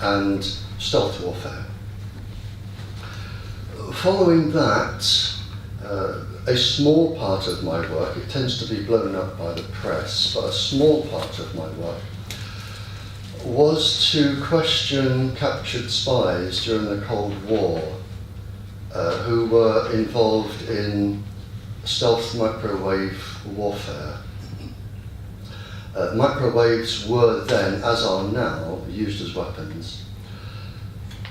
and stealth warfare. Following that, a small part of my work, it tends to be blown up by the press, but a small part of my work was to question captured spies during the Cold War who were involved in stealth microwave warfare. Microwaves were then, as are now, used as weapons.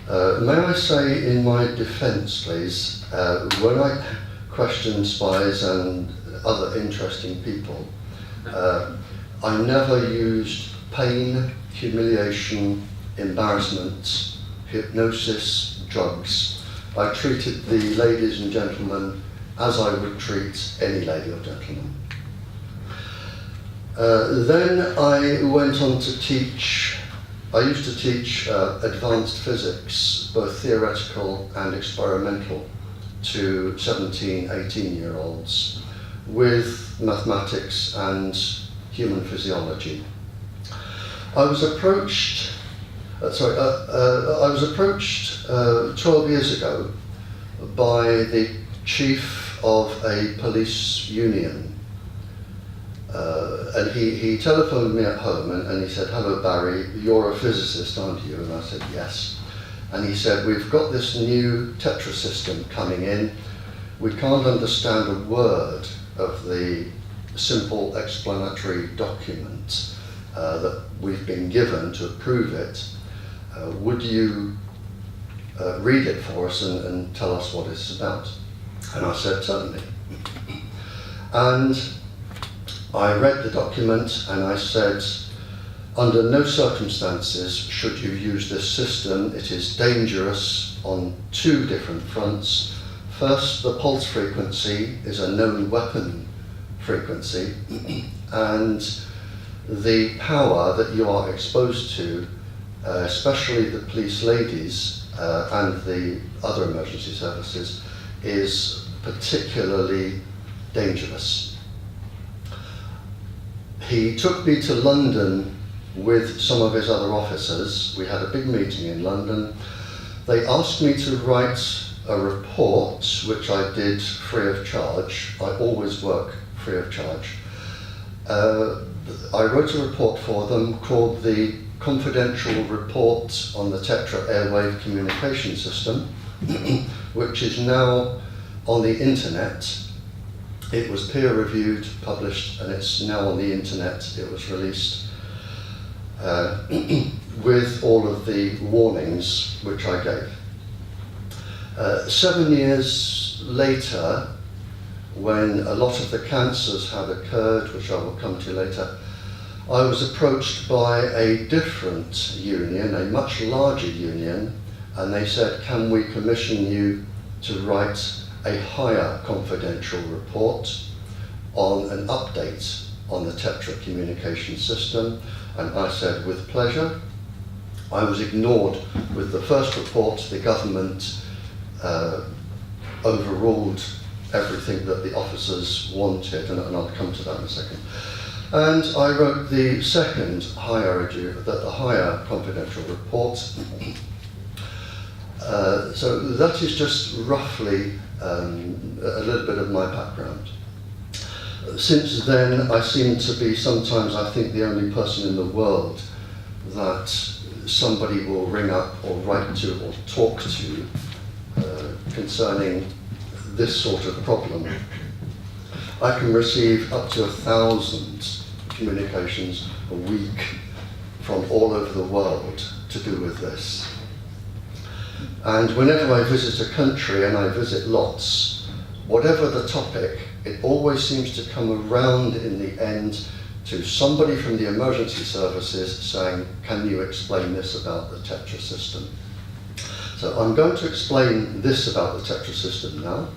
May I say in my defense, please, when I questioned spies and other interesting people, I never used pain, humiliation, embarrassment, hypnosis, drugs. I treated the ladies and gentlemen as I would treat any lady or gentleman. Then I went on to teach. I used to teach advanced physics, both theoretical and experimental, to 17, 18-year-olds with mathematics and human physiology. I was approached 12 years ago by the chief of a police union. And he telephoned me at home and he said, "Hello Barrie, you're a physicist, aren't you?" And I said, "Yes." And he said, "We've got this new TETRA system coming in. We can't understand a word of the simple explanatory document that we've been given to approve it. Would you read it for us and tell us what it's about?" And I said, "Certainly." And I read the document and I said, "Under no circumstances should you use this system. It is dangerous on two different fronts. First, the pulse frequency is a known weapon frequency, and the power that you are exposed to, especially the police ladies and the other emergency services, is particularly dangerous." He took me to London with some of his other officers. We had a big meeting in London. They asked me to write a report, which I did free of charge. I always work free of charge. I wrote a report for them called the Confidential Report on the TETRA Airwave Communication System, which is now on the internet. It was peer-reviewed, published, and it's now on the internet. It was released with all of the warnings which I gave. 7 years later, when a lot of the cancers had occurred, which I will come to later, I was approached by a different union, a much larger union, and they said, "Can we commission you to write a higher confidential report on an update on the TETRA communication system?" And I said, "With pleasure." I was ignored with the first report. The government overruled everything that the officers wanted, and I'll come to that in a second. And I wrote the second the higher confidential report. So that is just roughly a little bit of my background. Since then, I seem to be sometimes, I think, the only person in the world that somebody will ring up or write to or talk to concerning this sort of problem. I can receive up to 1,000 communications a week from all over the world to do with this. And whenever I visit a country, and I visit lots, whatever the topic, it always seems to come around in the end to somebody from the emergency services saying, "Can you explain this about the TETRA system?" So I'm going to explain this about the TETRA system now.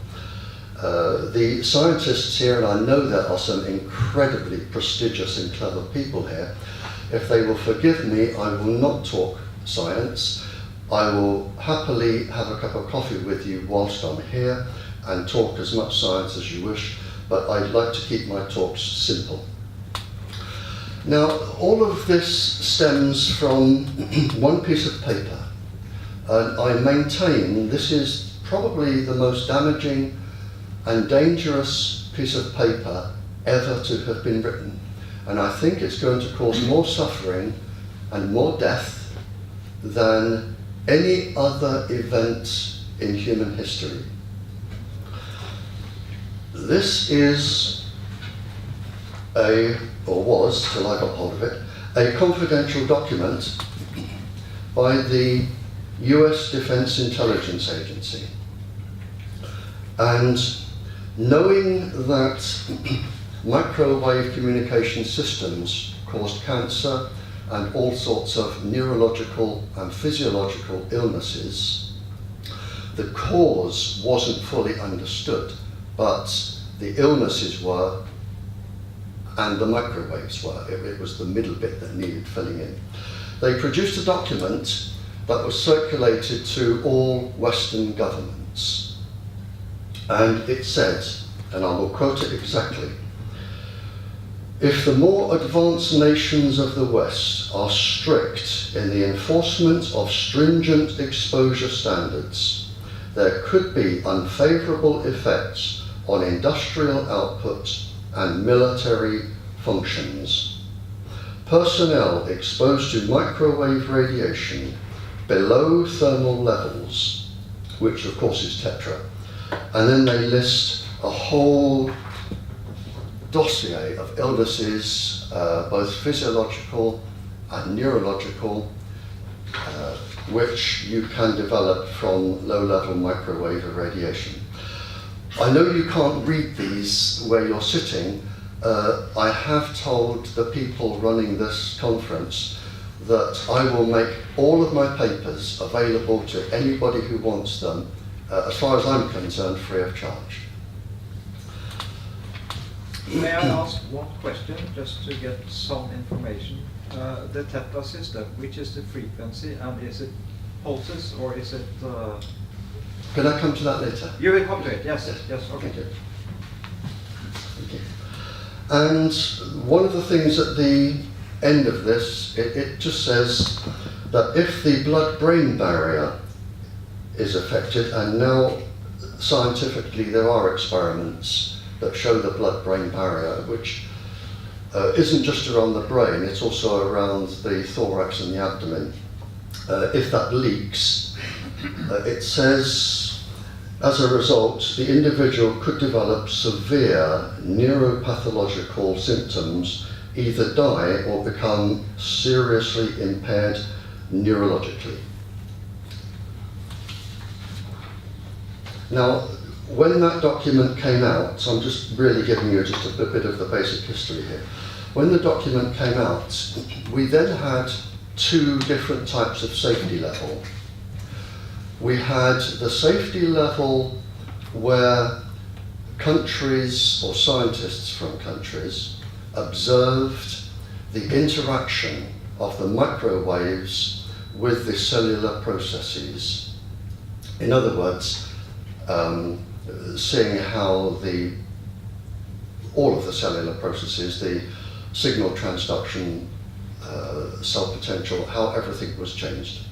The scientists here, and I know there are some incredibly prestigious and clever people here, if they will forgive me, I will not talk science. I will happily have a cup of coffee with you whilst I'm here and talk as much science as you wish, but I'd like to keep my talks simple. Now, all of this stems from one piece of paper, and I maintain this is probably the most damaging and dangerous piece of paper ever to have been written. And I think it's going to cause more suffering and more death than any other event in human history. This is or was, till I got hold of it, a confidential document by the US Defense Intelligence Agency. And knowing that microwave communication systems caused cancer and all sorts of neurological and physiological illnesses, the cause wasn't fully understood, but the illnesses were and the microwaves were. It was the middle bit that needed filling in. They produced a document that was circulated to all Western governments. And it said, and I will quote it exactly, "If the more advanced nations of the West are strict in the enforcement of stringent exposure standards, there could be unfavorable effects on industrial output and military functions. Personnel exposed to microwave radiation below thermal levels," which of course is TETRA, and then they list a whole dossier of illnesses, both physiological and neurological, which you can develop from low-level microwave irradiation. I know you can't read these where you're sitting. I have told the people running this conference that I will make all of my papers available to anybody who wants them, as far as I'm concerned, free of charge. May I ask one question, just to get some information? The TETRA system, which is the frequency, and is it pulses or is it... Can I come to that later? You will come to it, yes, yes, okay. Thank you. Thank you. And one of the things at the end of this, it just says that if the blood-brain barrier is affected, and now scientifically there are experiments that show the blood-brain barrier, which isn't just around the brain, it's also around the thorax and the abdomen. If that leaks, it says, as a result, the individual could develop severe neuropathological symptoms, either die or become seriously impaired neurologically. Now, when that document came out, so I'm just really giving you just a bit of the basic history here. When the document came out, we then had two different types of safety level. We had the safety level where countries or scientists from countries observed the interaction of the microwaves with the cellular processes. In other words, seeing how all of the cellular processes, the signal transduction, cell potential, how everything was changed.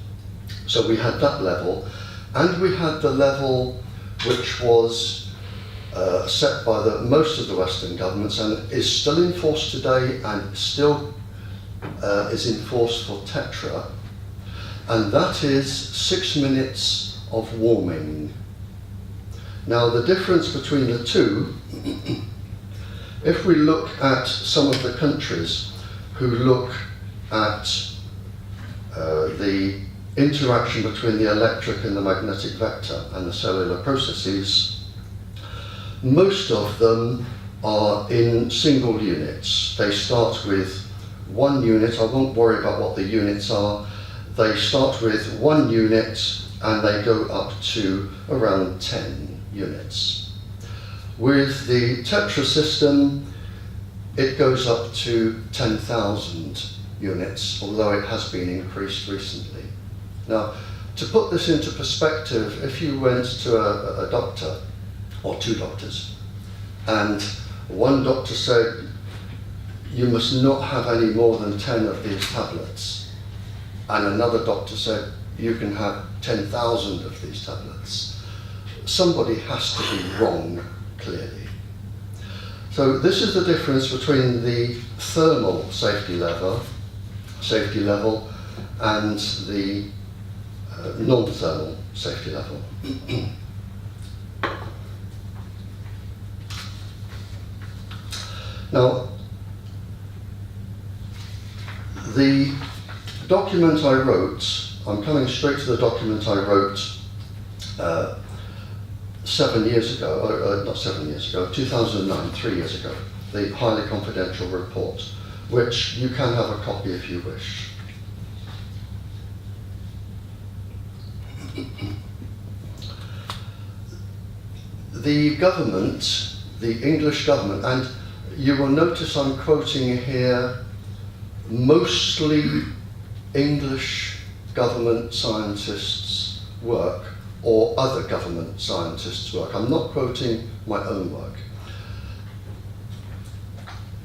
So we had that level, and we had the level which was set by most of the Western governments and is still in force today and still is in force for TETRA, and that is 6 minutes of warming. Now the difference between the two, if we look at some of the countries who look at the interaction between the electric and the magnetic vector and the cellular processes, most of them are in single units. They start with 1 unit. I won't worry about what the units are. They start with 1 unit and they go up to around 10 units. With the TETRA system, it goes up to 10,000 units, although it has been increased recently. Now, to put this into perspective, if you went to a doctor, or 2 doctors, and one doctor said, you must not have any more than 10 of these tablets. And another doctor said, you can have 10,000 of these tablets. Somebody has to be wrong, clearly. So this is the difference between the thermal safety level and the non-thermal safety level. Now, the document I wrote, I'm coming straight to the document I wrote 7 years ago, not 7 years ago, 2009, 3 years ago, the highly confidential report, which you can have a copy if you wish. The government, the English government, and you will notice I'm quoting here mostly English government scientists' work or other government scientists' work. I'm not quoting my own work.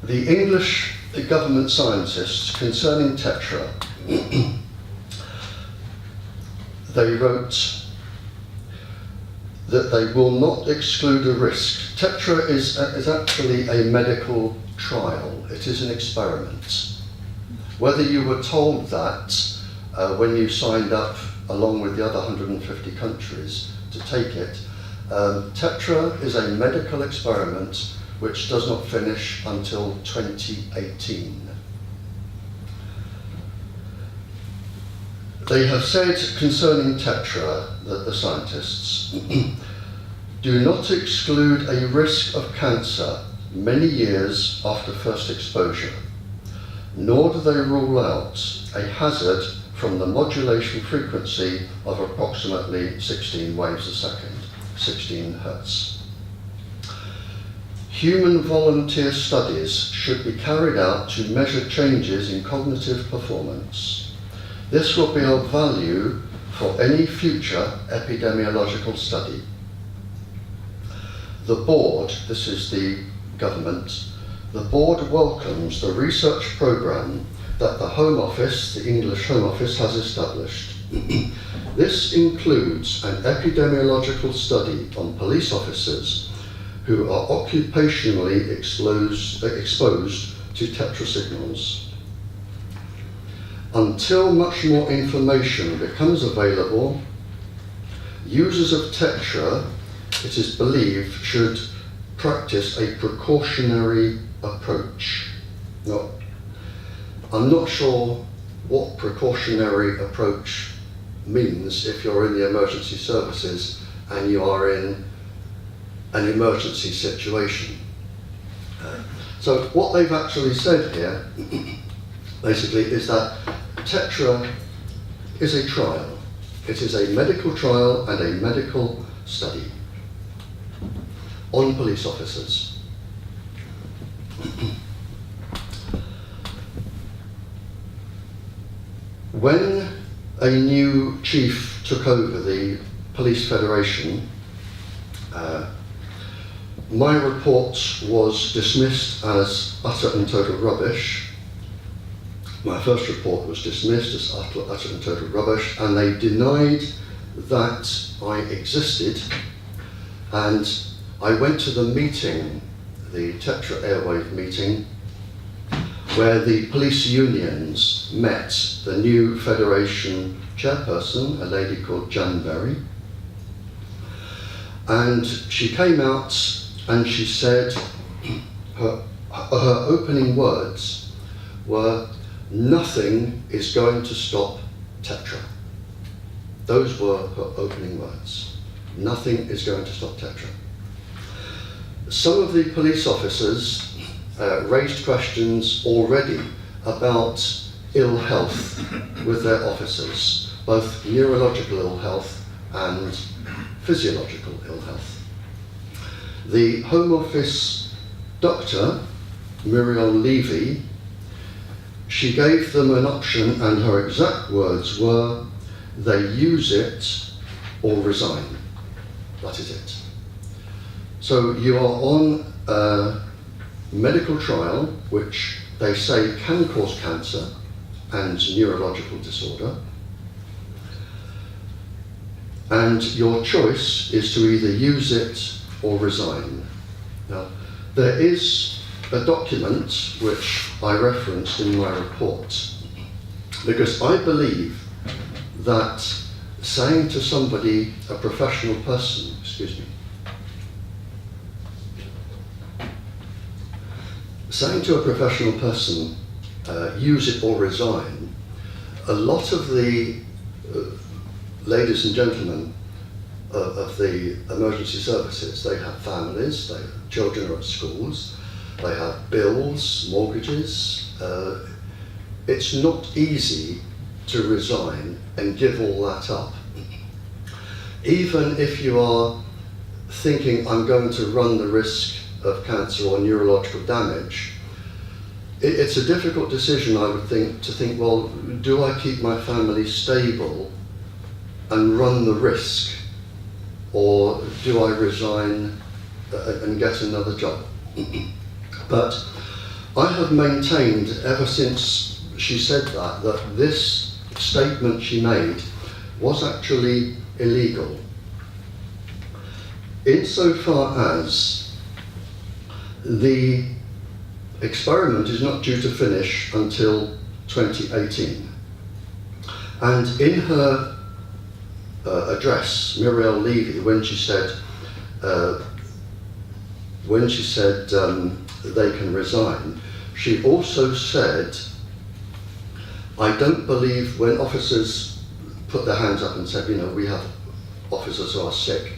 The English government scientists concerning TETRA, they wrote that they will not exclude a risk. TETRA is actually a medical trial. It is an experiment. Whether you were told that when you signed up along with the other 150 countries to take it, TETRA is a medical experiment which does not finish until 2018. They have said concerning TETRA, that the scientists, do not exclude a risk of cancer many years after first exposure, nor do they rule out a hazard from the modulation frequency of approximately 16 waves a second, 16 Hertz. Human volunteer studies should be carried out to measure changes in cognitive performance. This will be of value for any future epidemiological study. The board, this is the government, the board welcomes the research programme that the Home Office, the English Home Office, has established. This includes an epidemiological study on police officers who are occupationally exposed to TETRA signals. Until much more information becomes available, users of TETRA, it is believed, should practice a precautionary approach. Now, I'm not sure what precautionary approach means if you're in the emergency services and you are in an emergency situation. So what they've actually said here, basically, is that TETRA is a trial. It is a medical trial and a medical study on police officers. When a new chief took over the Police Federation, my report was dismissed as utter and total rubbish. My first report was dismissed as utter and total rubbish, and they denied that I existed. And I went to the meeting, the TETRA Airwave meeting, where the police unions met the new federation chairperson, a lady called Jan Barrie. And she came out and she said, her opening words were, "Nothing is going to stop TETRA." Those were her opening words. Nothing is going to stop TETRA. Some of the police officers raised questions already about ill health with their officers, both neurological ill health and physiological ill health. The Home Office doctor, Muriel Levy, she gave them an option, and her exact words were, "They use it or resign." That is it. So you are on a medical trial which they say can cause cancer and neurological disorder, and your choice is to either use it or resign. Now, there is a document which I referenced in my report, because I believe that saying to somebody, a professional person, saying to a professional person, use it or resign, a lot of the ladies and gentlemen of the emergency services, they have families, their children are at schools, they have bills, mortgages. It's not easy to resign and give all that up. Even if you are thinking, I'm going to run the risk of cancer or neurological damage, it's a difficult decision, I would think, to think, well, do I keep my family stable and run the risk, or do I resign and get another job? But I have maintained ever since she said that this statement she made was actually illegal, insofar as the experiment is not due to finish until 2018. And in her address, Muriel Levy, when she said they can resign, she also said, I don't believe, when officers put their hands up and said, you know, we have officers who are sick,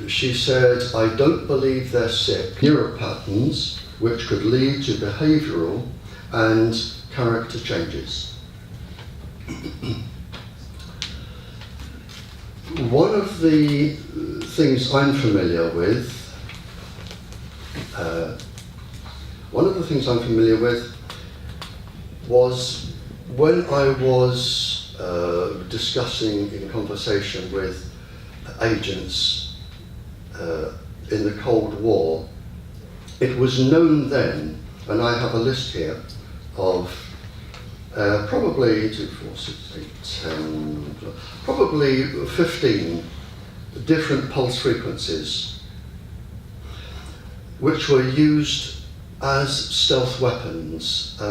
she said, I don't believe they're sick. Neuropatterns which could lead to behavioural and character changes. One of the things I'm familiar with, was when I was discussing in conversation with agents in the Cold War. It was known then, and I have a list here of probably 2, 4, 6, 8, 10, probably 15 different pulse frequencies which were used as stealth weapons.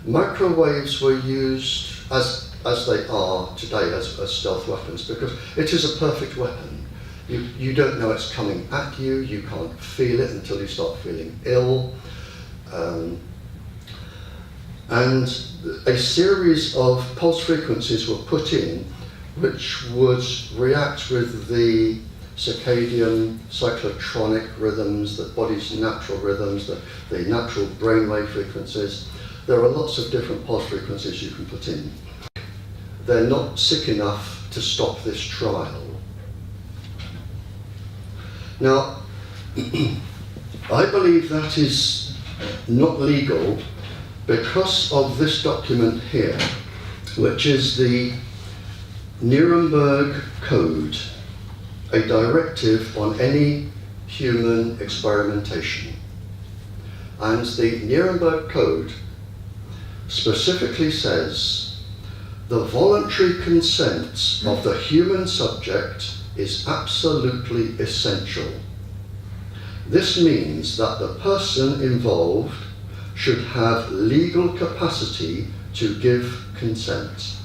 Microwaves were used as they are today as stealth weapons, because it is a perfect weapon. You don't know it's coming at you, you can't feel it until you start feeling ill. And a series of pulse frequencies were put in which would react with the circadian, cyclotronic rhythms, the body's natural rhythms, the natural brainwave frequencies. There are lots of different pulse frequencies you can put in. They're not sick enough to stop this trial. Now, I believe that is not legal because of this document here, which is the Nuremberg Code, a directive on any human experimentation. And the Nuremberg Code specifically says the voluntary consent of the human subject is absolutely essential. This means that the person involved should have legal capacity to give consent.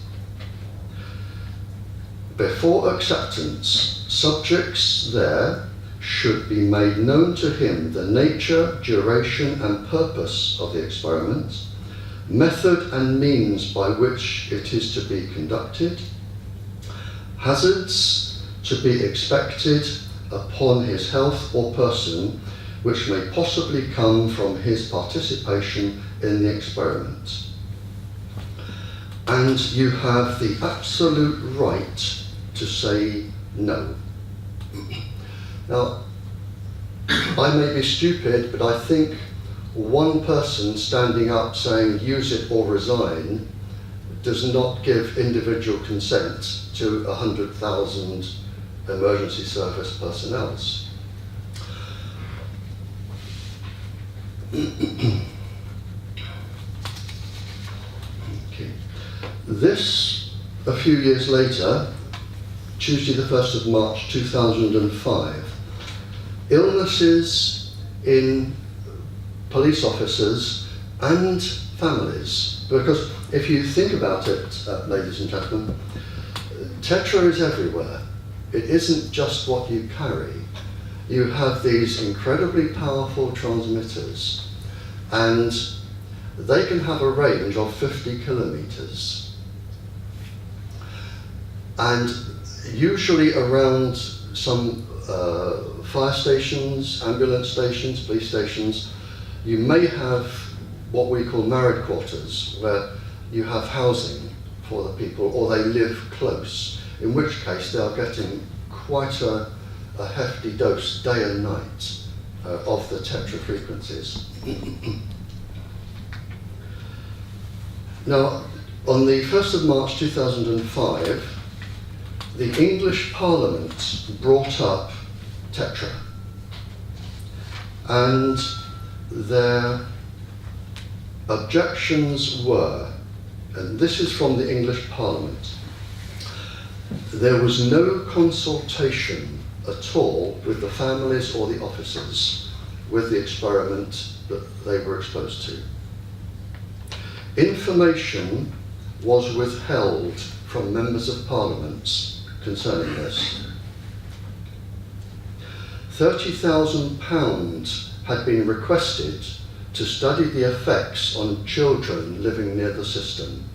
Before acceptance, subjects there should be made known to him the nature, duration and purpose of the experiment, method and means by which it is to be conducted, hazards to be expected upon his health or person which may possibly come from his participation in the experiment. And you have the absolute right to say no. Now, I may be stupid, but I think one person standing up saying use it or resign does not give individual consent to 100,000 emergency service personnel. This, a few years later, Tuesday the 1st of March 2005, illnesses in police officers and families. Because if you think about it, ladies and gentlemen, TETRA is everywhere. It isn't just what you carry. You have these incredibly powerful transmitters, and they can have a range of 50 kilometers. And usually around some fire stations, ambulance stations, police stations, you may have what we call married quarters, where you have housing for the people, or they live close, in which case they are getting quite a hefty dose day and night of the TETRA frequencies. Now, on the 1st of March 2005, the English Parliament brought up TETRA, and their objections were, and this is from the English Parliament, there was no consultation at all with the families or the officers with the experiment that they were exposed to. Information was withheld from members of Parliament concerning this. £30,000 had been requested to study the effects on children living near the system.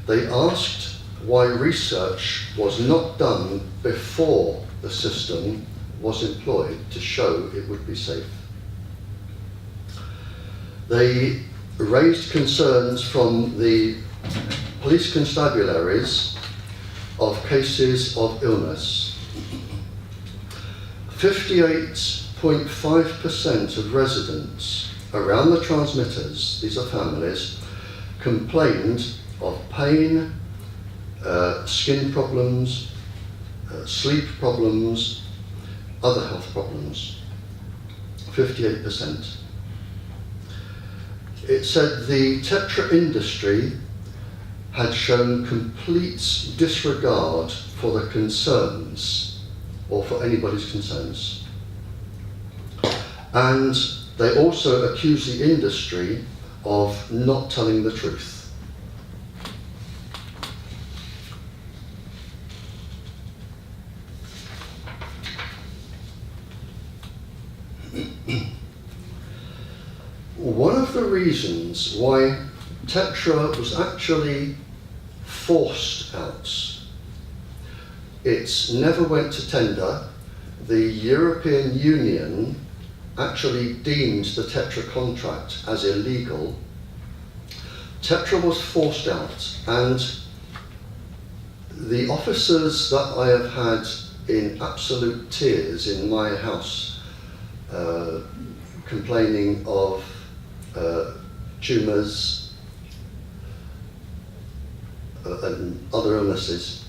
They asked why research was not done before the system was employed to show it would be safe. They raised concerns from the police constabularies of cases of illness. 58.5% of residents around the transmitters, these are families, complained of pain, skin problems, sleep problems, other health problems. 58%. It said the TETRA industry had shown complete disregard for the concerns, or for anybody's concerns. And they also accused the industry of not telling the truth. One of the reasons why TETRA was actually forced out, it never went to tender. The European Union actually deemed the TETRA contract as illegal. TETRA was forced out, and the officers that I have had in absolute tears in my house, complaining of tumours and other illnesses,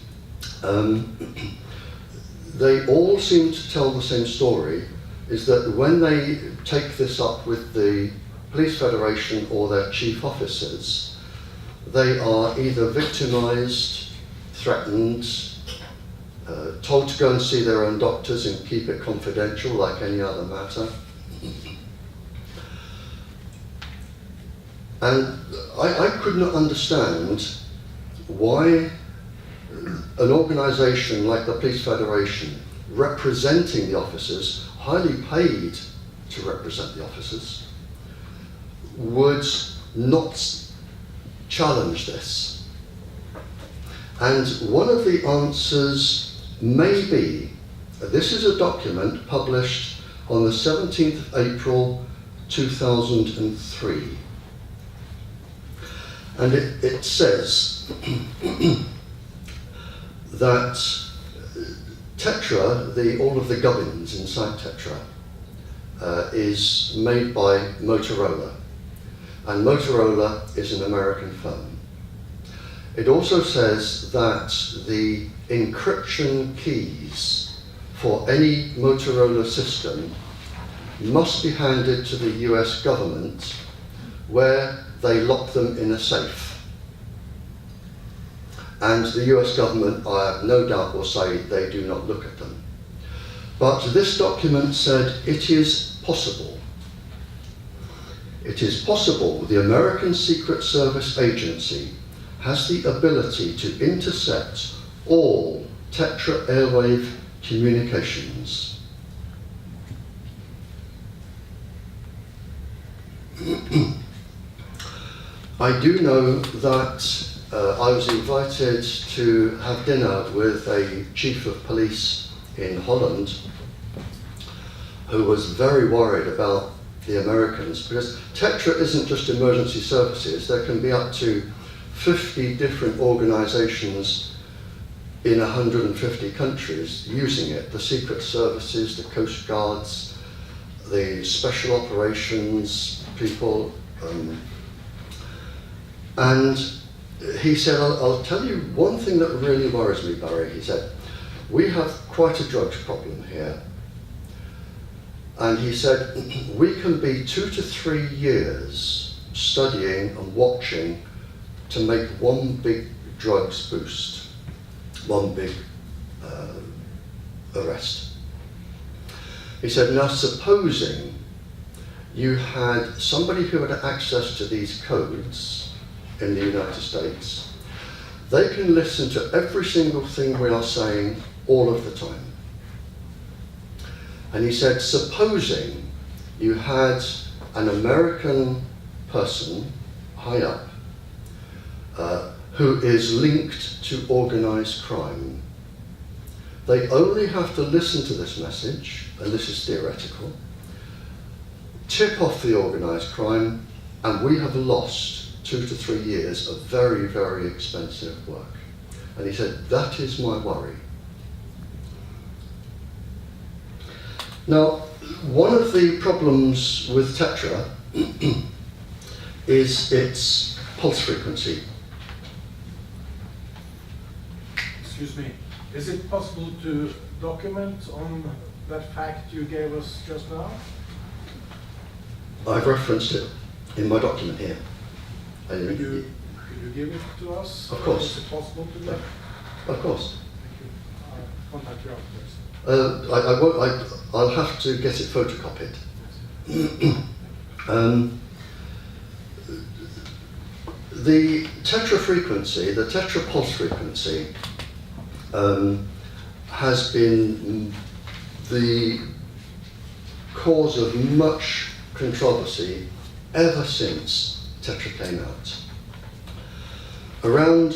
they all seem to tell the same story, is that when they take this up with the Police Federation or their chief officers, they are either victimised, threatened, told to go and see their own doctors and keep it confidential like any other matter. And I could not understand why an organisation like the Police Federation, representing the officers, highly paid to represent the officers, would not challenge this. And one of the answers may be, this is a document published on the 17th of April 2003. And it says that TETRA, all of the gubbins inside TETRA, is made by Motorola. And Motorola is an American firm. It also says that the encryption keys for any Motorola system must be handed to the US government, where they lock them in a safe. and the US government, I have no doubt, will say they do not look at them. But this document said it is possible. It is possible the American Secret Service agency has the ability to intercept all TETRA airwave communications. I do know that I was invited to have dinner with a chief of police in Holland who was very worried about the Americans, because TETRA isn't just emergency services. There can be up to 50 different organizations in 150 countries using it. The secret services, the coast guards, the special operations people. And he said, I'll tell you one thing that really worries me, Barrie. He said, we have quite a drugs problem here. And he said, we can be 2 to 3 years studying and watching to make one big drugs boost, one big arrest. He said, now supposing you had somebody who had access to these codes in the United States, they can listen to every single thing we are saying all of the time. And he said, supposing you had an American person, high up, who is linked to organized crime. They only have to listen to this message, and this is theoretical, tip off the organized crime, and we have lost 2 to 3 years of very, very expensive work. And he said, that is my worry. Now, one of the problems with TETRA is its pulse frequency. Excuse me, is it possible to document on that fact you gave us just now? I've referenced it in my document here. Could you give it to us? Of course. Is it possible to do? Of course. Thank you. I'll contact you afterwards. I'll have to get it photocopied. The TETRA frequency, the TETRA pulse frequency, has been the cause of much controversy ever since TETRA came out. Around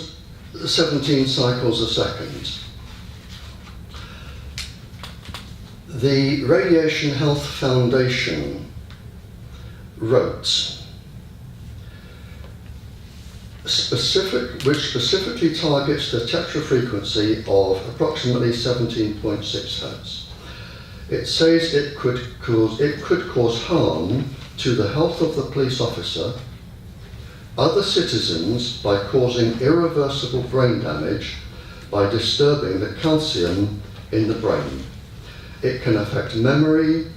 17 cycles a second. The Radiation Health Foundation wrote, which specifically targets the TETRA frequency of approximately 17.6 Hertz. It says it could cause harm to the health of the police officer, other citizens by causing irreversible brain damage by disturbing the calcium in the brain. It can affect memory,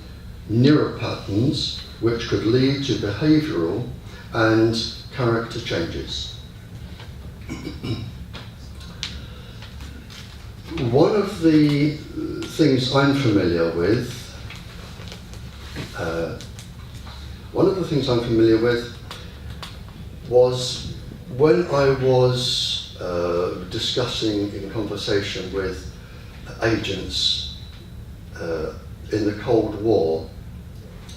neural patterns, which could lead to behavioural and character changes. One of the things I'm familiar with, was when I was discussing in conversation with agents in the Cold War.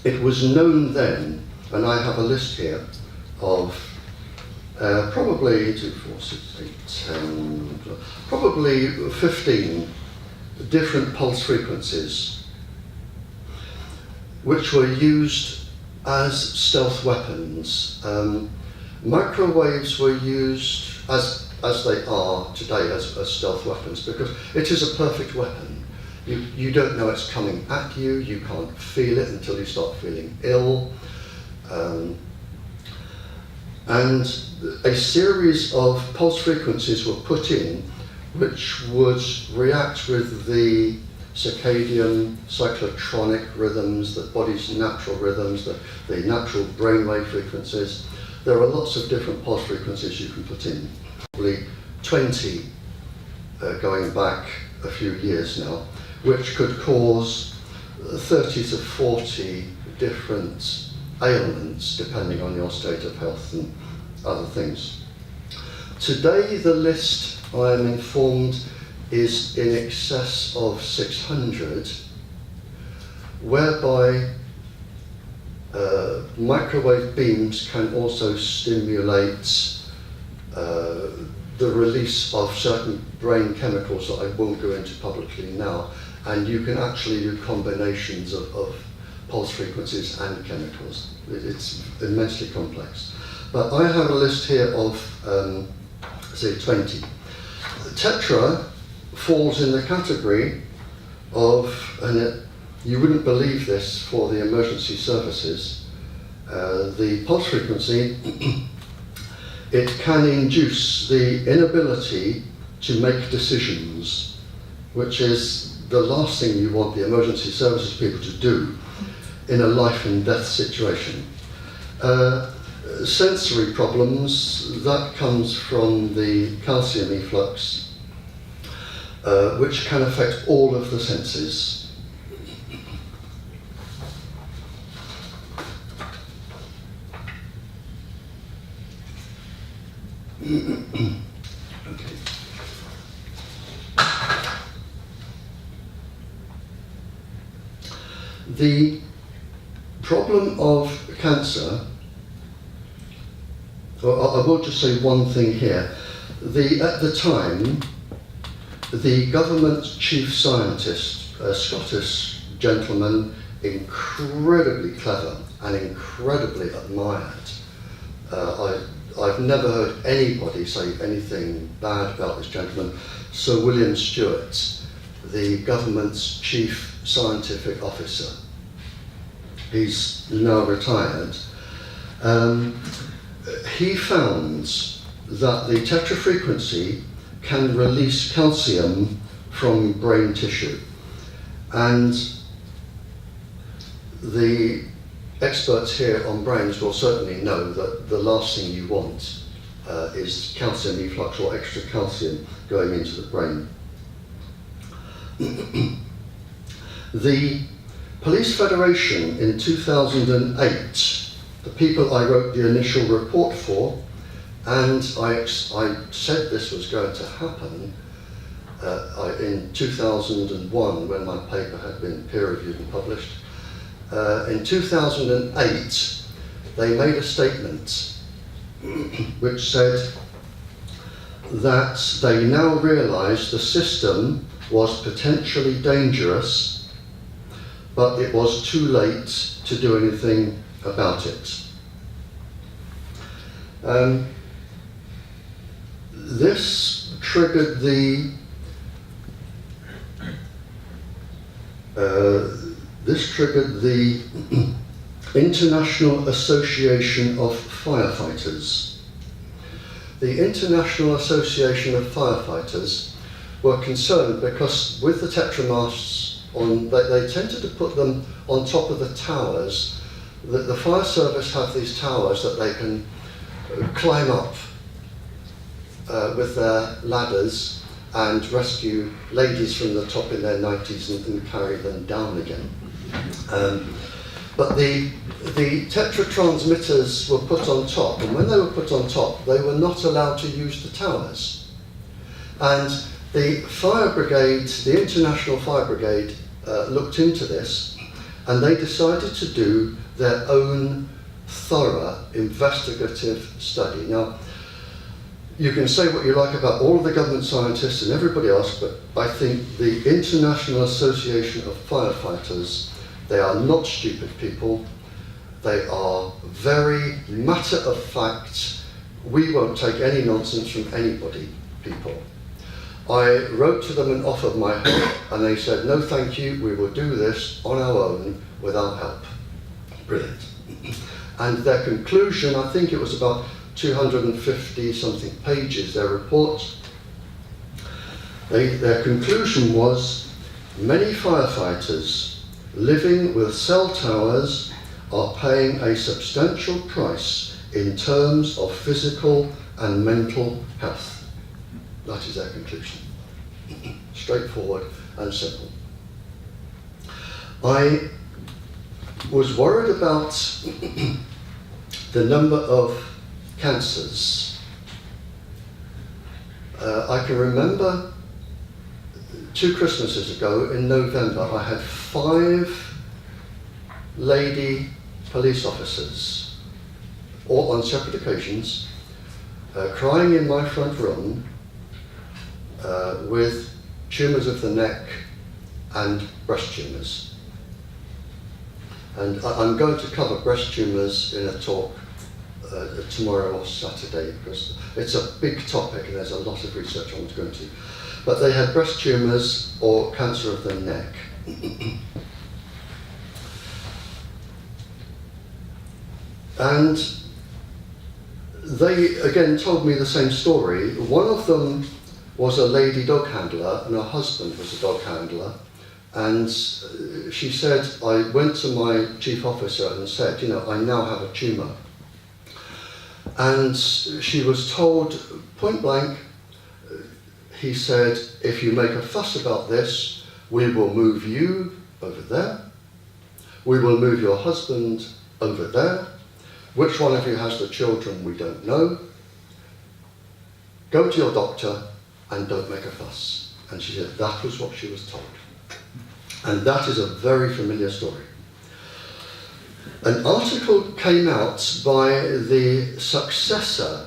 It was known then, and I have a list here of probably 2, 4, 6, 8, 10, probably 15 different pulse frequencies which were used as stealth weapons. Microwaves were used as they are today as stealth weapons because it is a perfect weapon. You don't know it's coming at you, you can't feel it until you start feeling ill. And a series of pulse frequencies were put in which would react with the circadian cyclotronic rhythms, the body's natural rhythms, the natural brainwave frequencies. There are lots of different pulse frequencies you can put in. Probably 20 going back a few years now, which could cause 30 to 40 different ailments depending on your state of health and other things. Today the list, I am informed, is in excess of 600, whereby microwave beams can also stimulate the release of certain brain chemicals that I won't go into publicly now, and you can actually do combinations of pulse frequencies and chemicals. It's immensely complex. But I have a list here of, say, 20. TETRA falls in the category of, and you wouldn't believe this for the emergency services, the pulse frequency, it can induce the inability to make decisions, which is the last thing you want the emergency services people to do in a life and death situation. Sensory problems, that comes from the calcium efflux, which can affect all of the senses. Okay. The problem of cancer, I will just say one thing here. At the time, the government's chief scientist, a Scottish gentleman, incredibly clever and incredibly admired. I've never heard anybody say anything bad about this gentleman. Sir William Stewart, the government's chief scientific officer. He's now retired. He found that the TETRA frequency can release calcium from brain tissue. And the experts here on brains will certainly know that the last thing you want is calcium efflux or extra calcium going into the brain. The Police Federation in 2008, the people I wrote the initial report for, and I said this was going to happen in 2001 when my paper had been peer-reviewed and published. In 2008, they made a statement which said that they now realised the system was potentially dangerous, but it was too late to do anything about it. This triggered the International Association of Firefighters. The International Association of Firefighters were concerned because with the TETRA masts they tended to put them on top of the towers. The fire service have these towers that they can climb up with their ladders and rescue ladies from the top in their 90s and carry them down again. But the TETRA transmitters were put on top, and when they were put on top, they were not allowed to use the towers. And the fire brigade, the International Fire Brigade, looked into this, and they decided to do their own thorough investigative study. Now, you can say what you like about all of the government scientists and everybody else, but I think the International Association of Firefighters, they are not stupid people. They are very matter of fact, we won't take any nonsense from anybody people. I wrote to them and offered my help, and they said, no thank you, we will do this on our own without help. Brilliant. And their conclusion, I think it was about 250 something pages, their report. Their conclusion was, many firefighters living with cell towers are paying a substantial price in terms of physical and mental health. That is their conclusion. Straightforward and simple. I was worried about the number of cancers. I can remember 2 Christmases ago in November, I had 5 lady police officers, all on separate occasions, crying in my front room with tumours of the neck and breast tumours. And I'm going to cover breast tumours in a talk tomorrow or Saturday, because it's a big topic and there's a lot of research I want to go into. But they had breast tumours or cancer of the neck. And they again told me the same story. One of them was a lady dog handler and her husband was a dog handler. And she said, I went to my chief officer and said, you know, I now have a tumour. And she was told point blank, he said, if you make a fuss about this, we will move you over there. We will move your husband over there. Which one of you has the children, we don't know. Go to your doctor and don't make a fuss. And she said that was what she was told. And that is a very familiar story. An article came out by the successor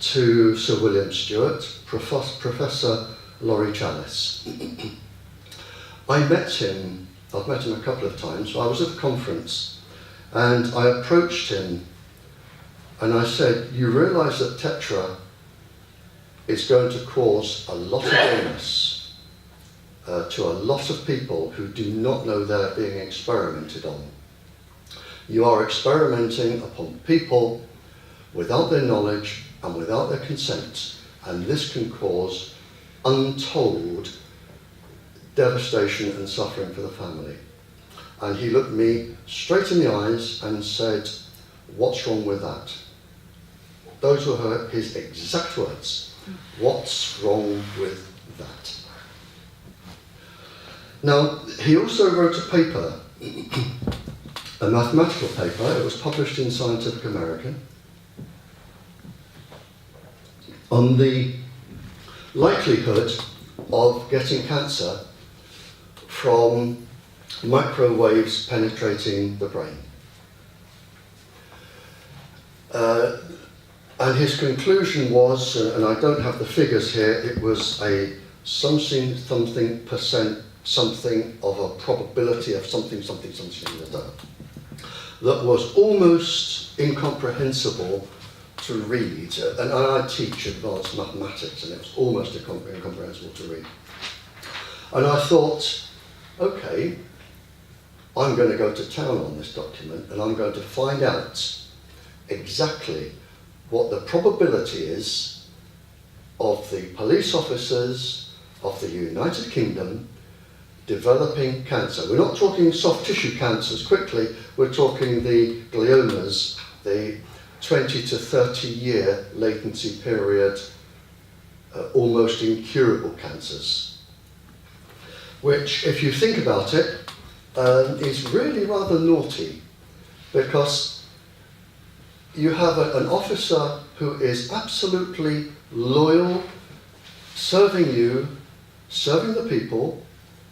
to Sir William Stewart, Professor Laurie Challis. I met him, I've met him a couple of times. I was at a conference and I approached him and I said, you realise that TETRA is going to cause a lot of illness to a lot of people who do not know they're being experimented on. You are experimenting upon people without their knowledge and without their consent, and this can cause untold devastation and suffering for the family. And he looked me straight in the eyes and said, what's wrong with that? Those were his exact words. What's wrong with that? Now, he also wrote a paper, a mathematical paper. It was published in Scientific American, on the likelihood of getting cancer from microwaves penetrating the brain. And his conclusion was, and I don't have the figures here, it was a something percent something of a probability of something that was almost incomprehensible to read. And I teach advanced mathematics and it was almost incomprehensible to read. And I thought, okay, I'm going to go to town on this document and I'm going to find out exactly what the probability is of the police officers of the United Kingdom developing cancer. We're not talking soft tissue cancers quickly, we're talking the gliomas, the 20 to 30 year latency period, almost incurable cancers. Which, if you think about it, is really rather naughty, because you have an officer who is absolutely loyal, serving you, serving the people,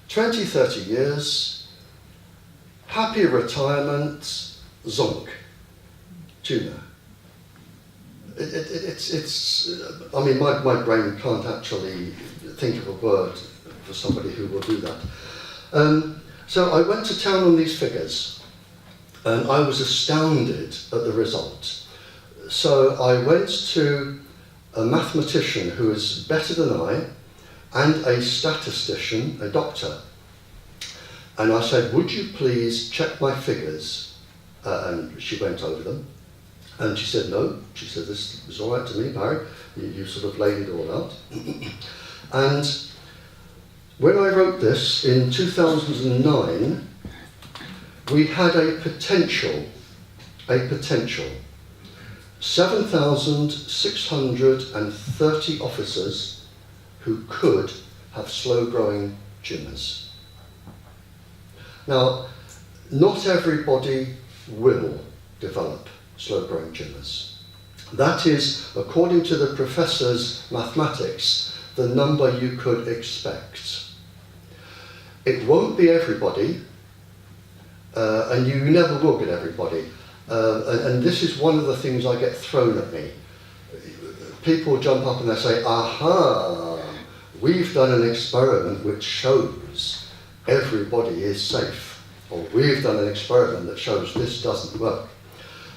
20, 30 years, happy retirement, zonk, tumour. I mean, my brain can't actually think of a word for somebody who will do that. So I went to town on these figures, and I was astounded at the result. So I went to a mathematician who is better than I, and a statistician, a doctor. And I said, would you please check my figures? And she went over them. And she said, no. She said, this is all right to me, Barry. You sort of laid it all out. And when I wrote this in 2009, we had a potential 7,630 officers who could have slow-growing tumours. Now, not everybody will develop slow-growing tumours. That is, according to the professor's mathematics, the number you could expect. It won't be everybody, and you never will get everybody. And this is one of the things I get thrown at me. People jump up and they say, aha, we've done an experiment which shows everybody is safe. Or we've done an experiment that shows this doesn't work.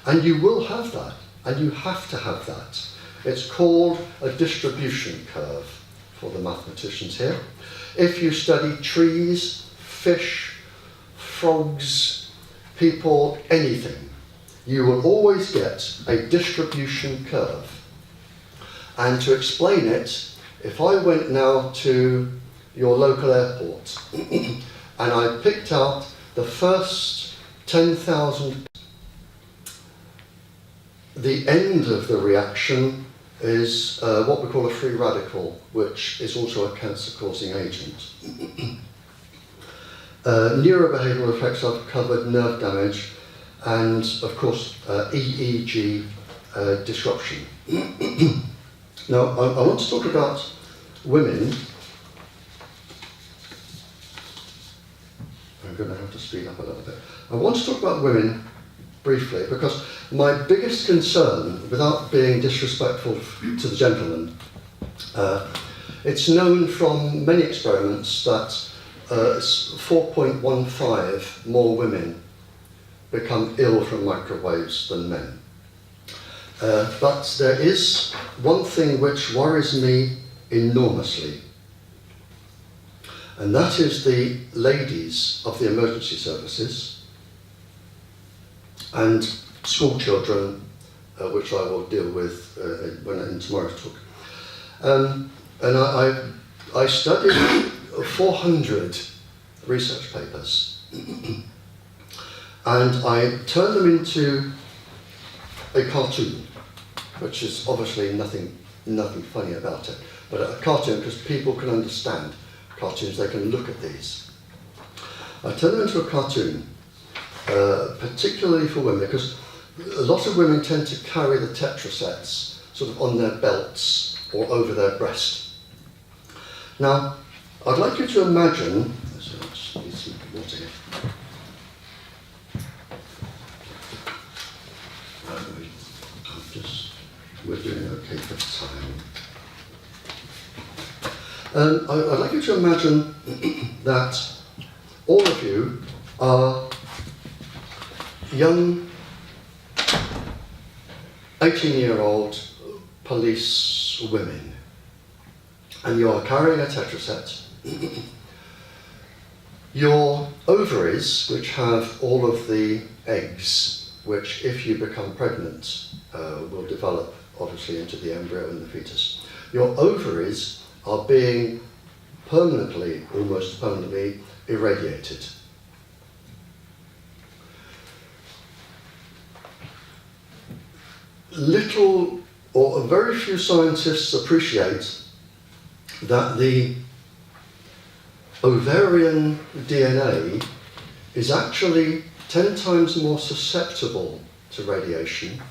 And you will have that, and you have to have that. It's called a distribution curve for the mathematicians here. If you study trees, fish, frogs, people, anything, you will always get a distribution curve. And to explain it, if I went now to your local airport and I picked out the first 10,000, the end of the reaction is what we call a free radical, which is also a cancer-causing agent. Neurobehavioral effects I've covered, nerve damage, and of course EEG disruption. Now I want to talk about women. I'm going to have to speed up a little bit. I want to talk about women briefly, because my biggest concern, without being disrespectful to the gentleman, it's known from many experiments that 4.15 more women become ill from microwaves than men. But there is one thing which worries me enormously, and that is the ladies of the emergency services and school children, which I will deal with in tomorrow's talk. And I studied 400 research papers, and I turned them into a cartoon, which is obviously nothing funny about it, but a cartoon because people can understand cartoons, they can look at these. I turned them into a cartoon, particularly for women, because a lot of women tend to carry the TETRA sets sort of on their belts or over their breast. Now, I'd like you to imagine, we're doing okay for time. I'd like you to imagine that all of you are young 18-year-old police women, and you are carrying a TETRA set. Your ovaries, which have all of the eggs, which if you become pregnant will develop obviously into the embryo and the fetus. Your ovaries are being permanently, almost permanently, irradiated. Little or very few scientists appreciate that the ovarian DNA is actually 10 times more susceptible to radiation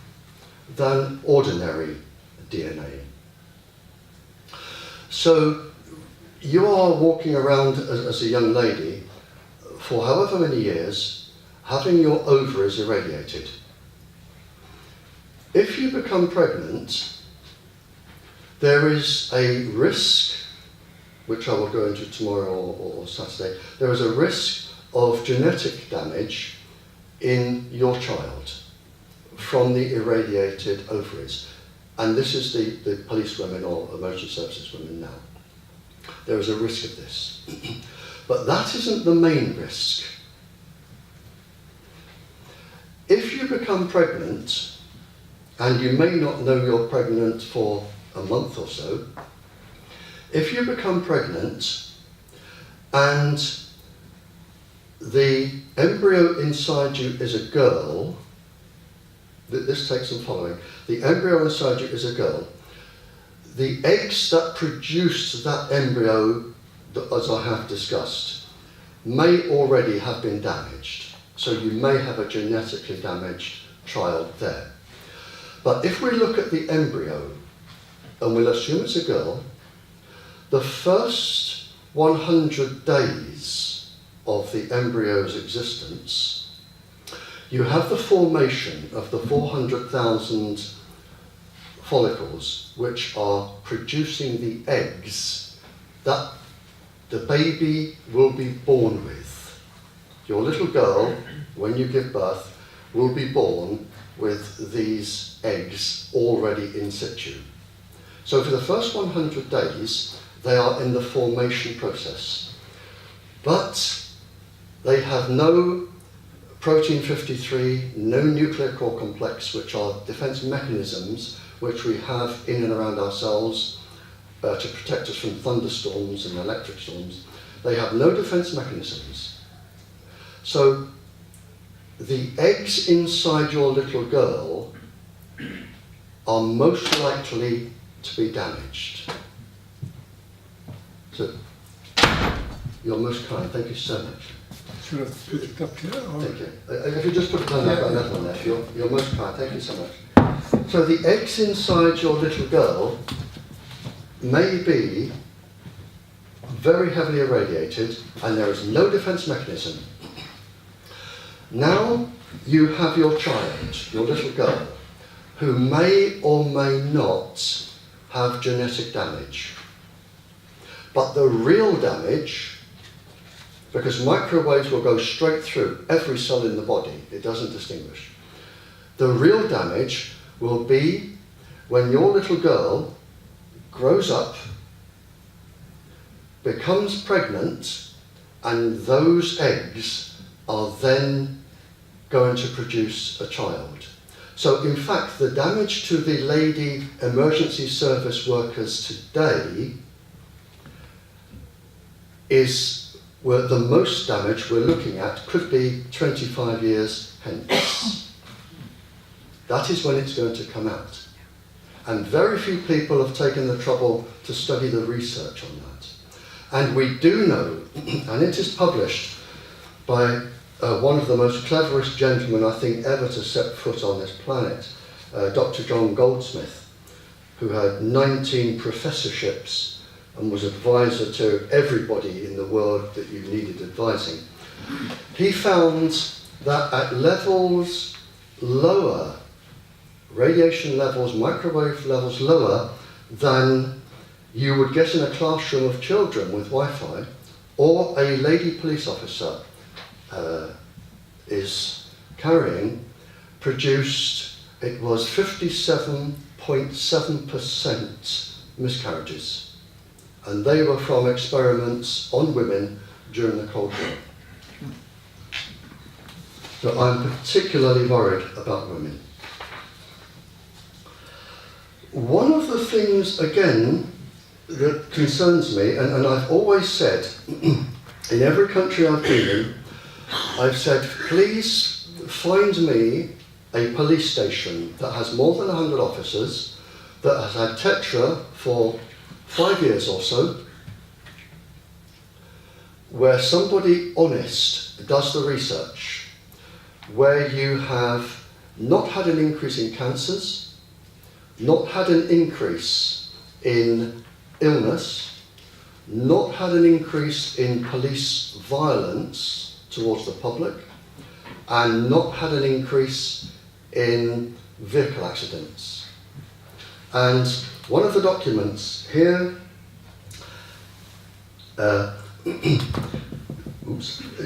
than ordinary DNA. So you are walking around as a young lady for however many years having your ovaries irradiated. If you become pregnant, there is a risk, which I will go into tomorrow or Saturday, there is a risk of genetic damage in your child from the irradiated ovaries. And this is the police women or emergency services women now. There is a risk of this. But that isn't the main risk. If you become pregnant, and you may not know you're pregnant for a month or so, if you become pregnant and the embryo inside you is a girl, this takes some following, the embryo inside you is a girl, the eggs that produced that embryo, as I have discussed, may already have been damaged. So you may have a genetically damaged child there. But if we look at the embryo, and we'll assume it's a girl, the first 100 days of the embryo's existence, you have the formation of the 400,000 follicles which are producing the eggs that the baby will be born with. Your little girl, when you give birth, will be born with these eggs already in situ. So for the first 100 days, they are in the formation process. But they have no protein 53, no nuclear core complex, which are defense mechanisms which we have in and around ourselves to protect us from thunderstorms and electric storms. They have no defense mechanisms. So the eggs inside your little girl are most likely to be damaged. So, you're most kind, thank you so much. Should I put it up here? Or? Thank you. If you just put it down, I've got another one there. You're most kind, thank you so much. So the eggs inside your little girl may be very heavily irradiated and there is no defense mechanism. Now you have your child, your little girl, who may or may not have genetic damage. But the real damage, because microwaves will go straight through every cell in the body, it doesn't distinguish. The real damage will be when your little girl grows up, becomes pregnant, and those eggs are then going to produce a child. So in fact, the damage to the lady emergency service workers today is where the most damage we're looking at could be 25 years hence. That is when it's going to come out. And very few people have taken the trouble to study the research on that. And we do know, and it is published by one of the most cleverest gentlemen I think ever to set foot on this planet, Dr. John Goldsmith, who had 19 professorships and was advisor to everybody in the world that you needed advising. He found that at levels lower, radiation levels, microwave levels lower than you would get in a classroom of children with Wi-Fi, or a lady police officer is carrying, produced, it was 57.7% miscarriages. And they were from experiments on women during the Cold War. So I'm particularly worried about women. One of the things, again, that concerns me, and I've always said, in every country I've been in, I've said, please find me a police station that has more than 100 officers, that has had TETRA for 5 years or so, where somebody honest does the research, where you have not had an increase in cancers, not had an increase in illness, not had an increase in police violence towards the public, and not had an increase in vehicle accidents. And one of the documents here,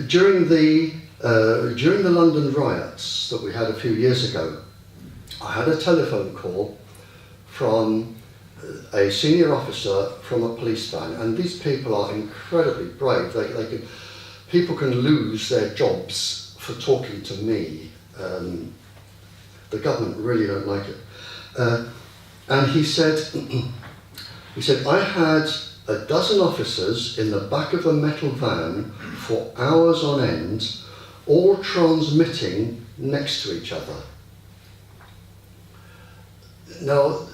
during the London riots that we had a few years ago, I had a telephone call from a senior officer from a police van, and these people are incredibly brave. People can lose their jobs for talking to me. The government really don't like it. And he said, I had a dozen officers in the back of a metal van for hours on end, all transmitting next to each other. Now,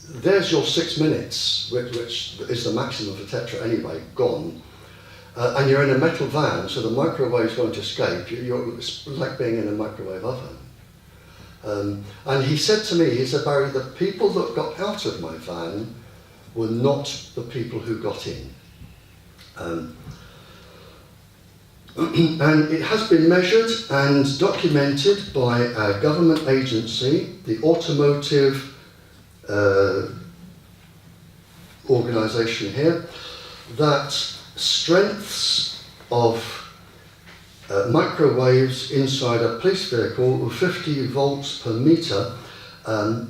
there's your 6 minutes, which is the maximum for TETRA anyway, gone. And you're in a metal van, so the microwaves won't escape. It's like being in a microwave oven. And he said to me, he said, Barrie, the people that got out of my van were not the people who got in. And it has been measured and documented by a government agency, the Automotive organisation here, that strengths of microwaves inside a police vehicle were 50 volts per metre,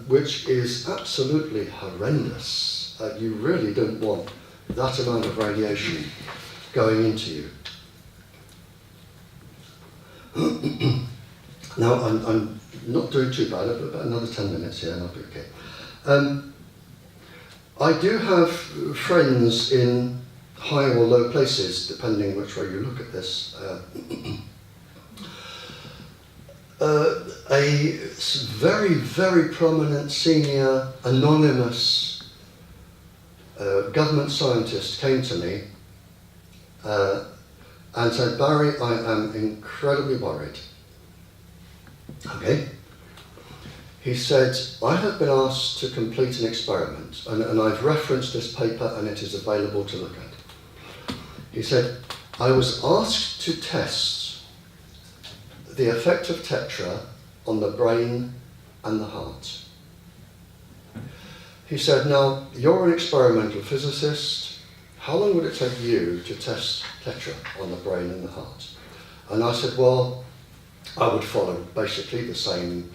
which is absolutely horrendous. You really don't want that amount of radiation going into you. Now, I'm not doing too bad, I've got about another 10 minutes here and I'll be okay. I do have friends in high or low places, depending which way you look at this. A very, very prominent senior anonymous government scientist came to me and said, Barrie, I am incredibly worried. Okay. He said, I have been asked to complete an experiment, and I've referenced this paper and it is available to look at. He said, I was asked to test the effect of TETRA on the brain and the heart. He said, now, you're an experimental physicist. How long would it take you to test TETRA on the brain and the heart? And I said, well, I would follow basically the same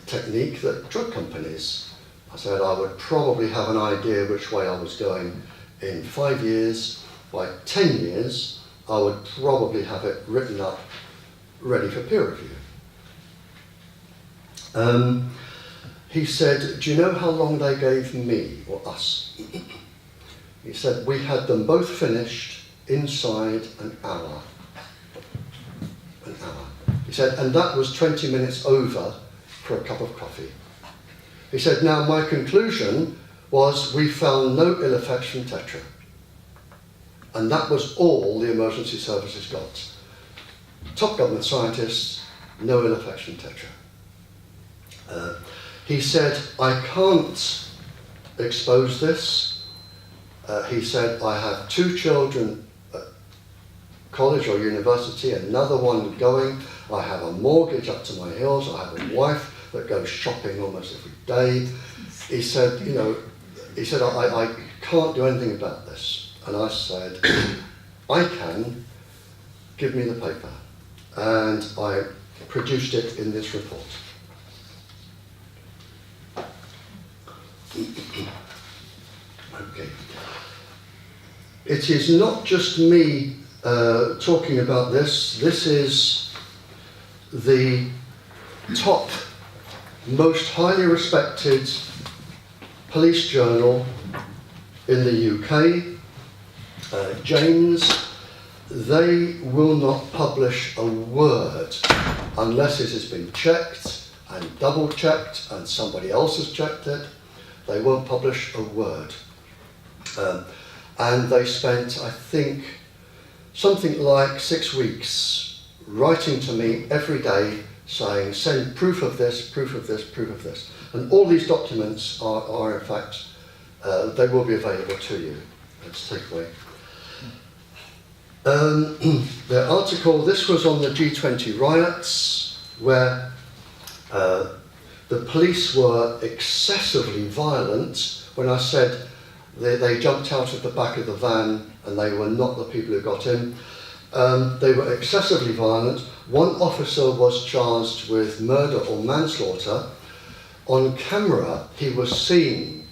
technique that drug companies. I said I would probably have an idea which way I was going in 5 years. By 10 years, I would probably have it written up, ready for peer review. He said, do you know how long they gave me, or us? He said, we had them both finished inside an hour. An hour. He said, and that was 20 minutes over for a cup of coffee. He said, now my conclusion was we found no ill effects from TETRA. And that was all the emergency services got. Top government scientists, no ill effects from TETRA. He said, I can't expose this. He said, I have 2 children at college or university, another one going. I have a mortgage up to my heels. I have a wife that goes shopping almost every day. He said, you know, he said, I can't do anything about this. And I said, I can, give me the paper. And I produced it in this report. Okay. It is not just me talking about this. This is the top, most highly respected police journal in the UK, James. They will not publish a word unless it has been checked and double checked and somebody else has checked it. They won't publish a word. And they spent, I think, something like 6 weeks writing to me every day saying, send proof of this, proof of this, proof of this. And all these documents are in fact, they will be available to you. Let's take away. The article, this was on the G20 riots, where the police were excessively violent. When I said they jumped out of the back of the van and they were not the people who got in, they were excessively violent. One officer was charged with murder or manslaughter. On camera, he was seen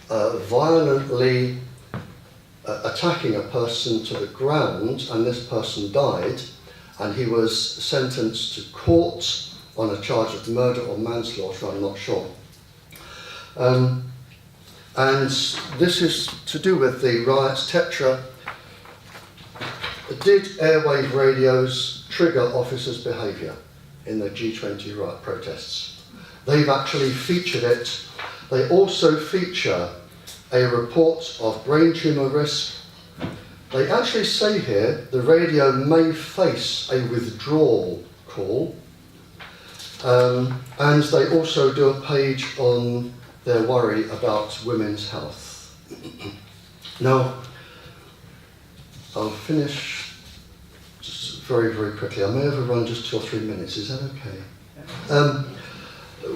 violently attacking a person to the ground, and this person died, and he was sentenced to court on a charge of murder or manslaughter, I'm not sure. And this is to do with the riots. TETRA did airwave radios trigger officers' behaviour in the G20 riot protests. They've actually featured it They also feature a report of brain tumour risk. They actually say here the radio may face a withdrawal call, and they also do a page on their worry about women's health. Now, I'll finish just very, very quickly. I may overrun just 2 or 3 minutes. Is that okay?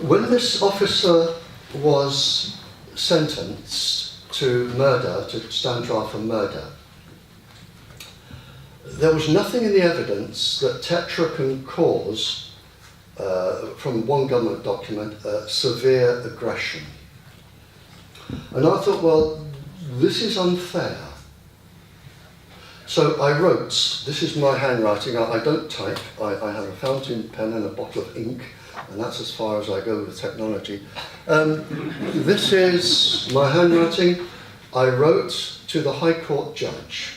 When this officer was sentenced to murder, to stand trial for murder, there was nothing in the evidence that TETRA can cause, from one government document, severe aggression. And I thought, well, this is unfair. So I wrote, this is my handwriting, I don't type, I have a fountain pen and a bottle of ink, and that's as far as I go with technology. This is my handwriting. I wrote to the High Court judge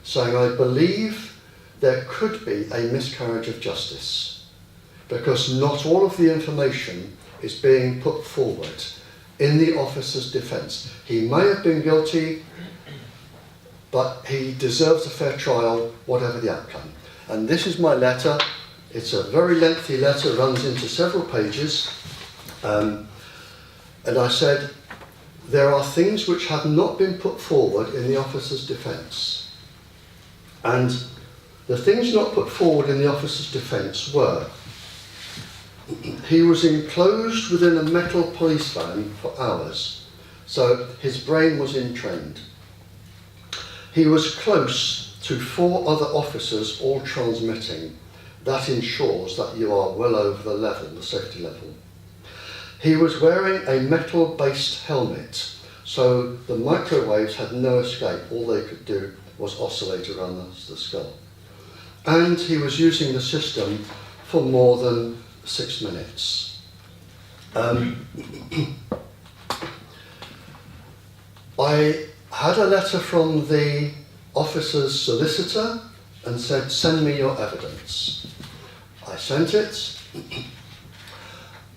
saying I believe there could be a miscarriage of justice because not all of the information is being put forward in the officer's defence. He may have been guilty, but he deserves a fair trial, whatever the outcome. And this is my letter. It's a very lengthy letter, runs into several pages. And I said, there are things which have not been put forward in the officer's defence. And the things not put forward in the officer's defence were, he was enclosed within a metal police van for hours, so his brain was entrained. He was close to 4 other officers, all transmitting. That ensures that you are well over the level, the safety level. He was wearing a metal-based helmet, so the microwaves had no escape. All they could do was oscillate around the skull. And he was using the system for more than 6 minutes. I had a letter from the officer's solicitor and said, send me your evidence. I sent it.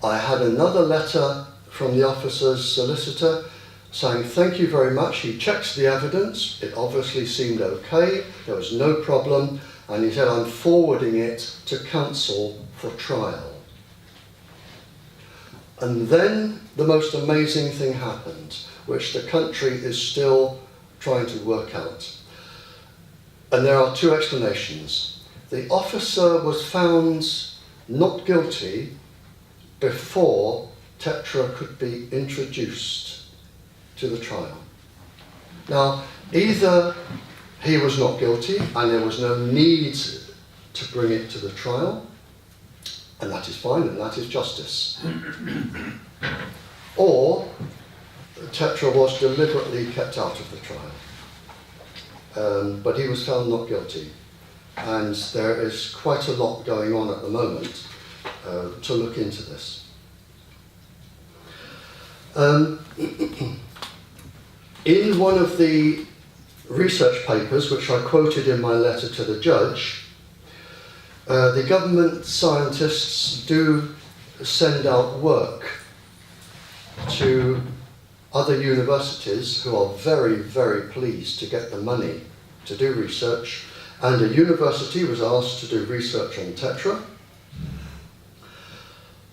I had another letter from the officer's solicitor saying, thank you very much. He checks the evidence. It obviously seemed okay. There was no problem. And he said, I'm forwarding it to counsel for trial. And then the most amazing thing happened, which the country is still trying to work out. And there are 2 explanations. The officer was found not guilty before TETRA could be introduced to the trial. Now, either he was not guilty and there was no need to bring it to the trial, and that is fine, and that is justice. Or TETRA was deliberately kept out of the trial. But he was found not guilty. And there is quite a lot going on at the moment to look into this. In one of the research papers, which I quoted in my letter to the judge, the government scientists do send out work to other universities who are very, very pleased to get the money to do research, and a university was asked to do research on TETRA.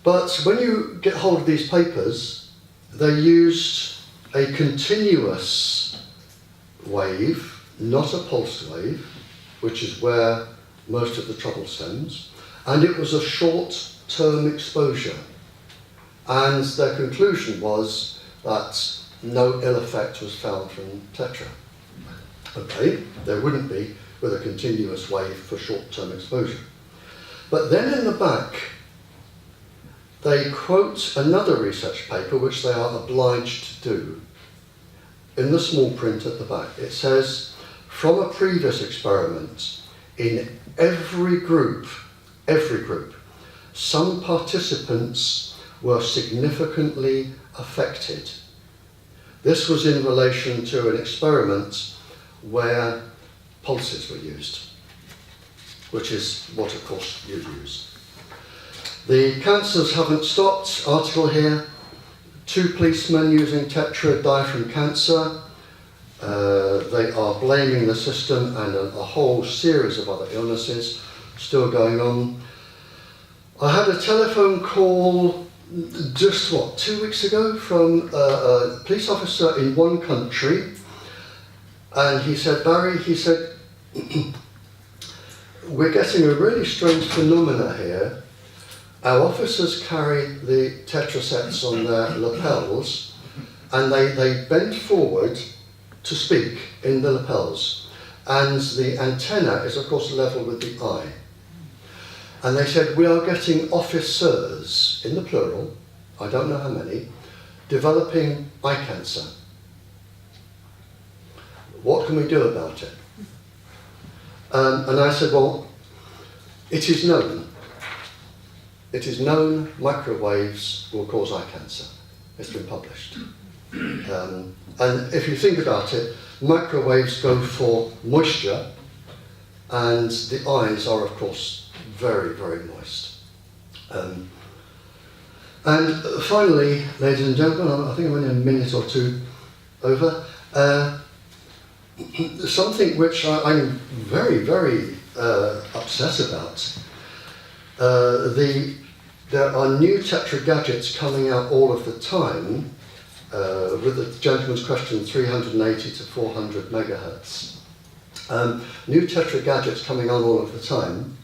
But when you get hold of these papers, they used a continuous wave, not a pulsed wave, which is where most of the trouble stems, and it was a short-term exposure. And their conclusion was that no ill effect was found from TETRA. Okay, there wouldn't be with a continuous wave for short-term exposure. But then in the back, they quote another research paper, which they are obliged to do. In the small print at the back, it says, from a previous experiment, in every group, some participants were significantly affected. This was in relation to an experiment where pulses were used, which is what, of course, you use. The cancers haven't stopped. Article here, 2 policemen using TETRA die from cancer. They are blaming the system, and a whole series of other illnesses still going on. I had a telephone call just 2 weeks ago from a police officer in one country, and he said, Barry, he said, we're getting a really strange phenomena here. Our officers carry the TETRA sets on their lapels, and they bend forward to speak in the lapels, and the antenna is of course level with the eye. And they said, we are getting officers, in the plural, I don't know how many, developing eye cancer. What can we do about it? And I said, well, it is known. It is known microwaves will cause eye cancer. It's been published. And if you think about it, microwaves go for moisture, and the eyes are, of course, very, very moist. And finally, ladies and gentlemen, I think I'm only a minute or two over, something which I'm very, very upset about. There are new TETRA gadgets coming out all of the time, with the gentleman's question, 380 to 400 megahertz. New TETRA gadgets coming on all of the time.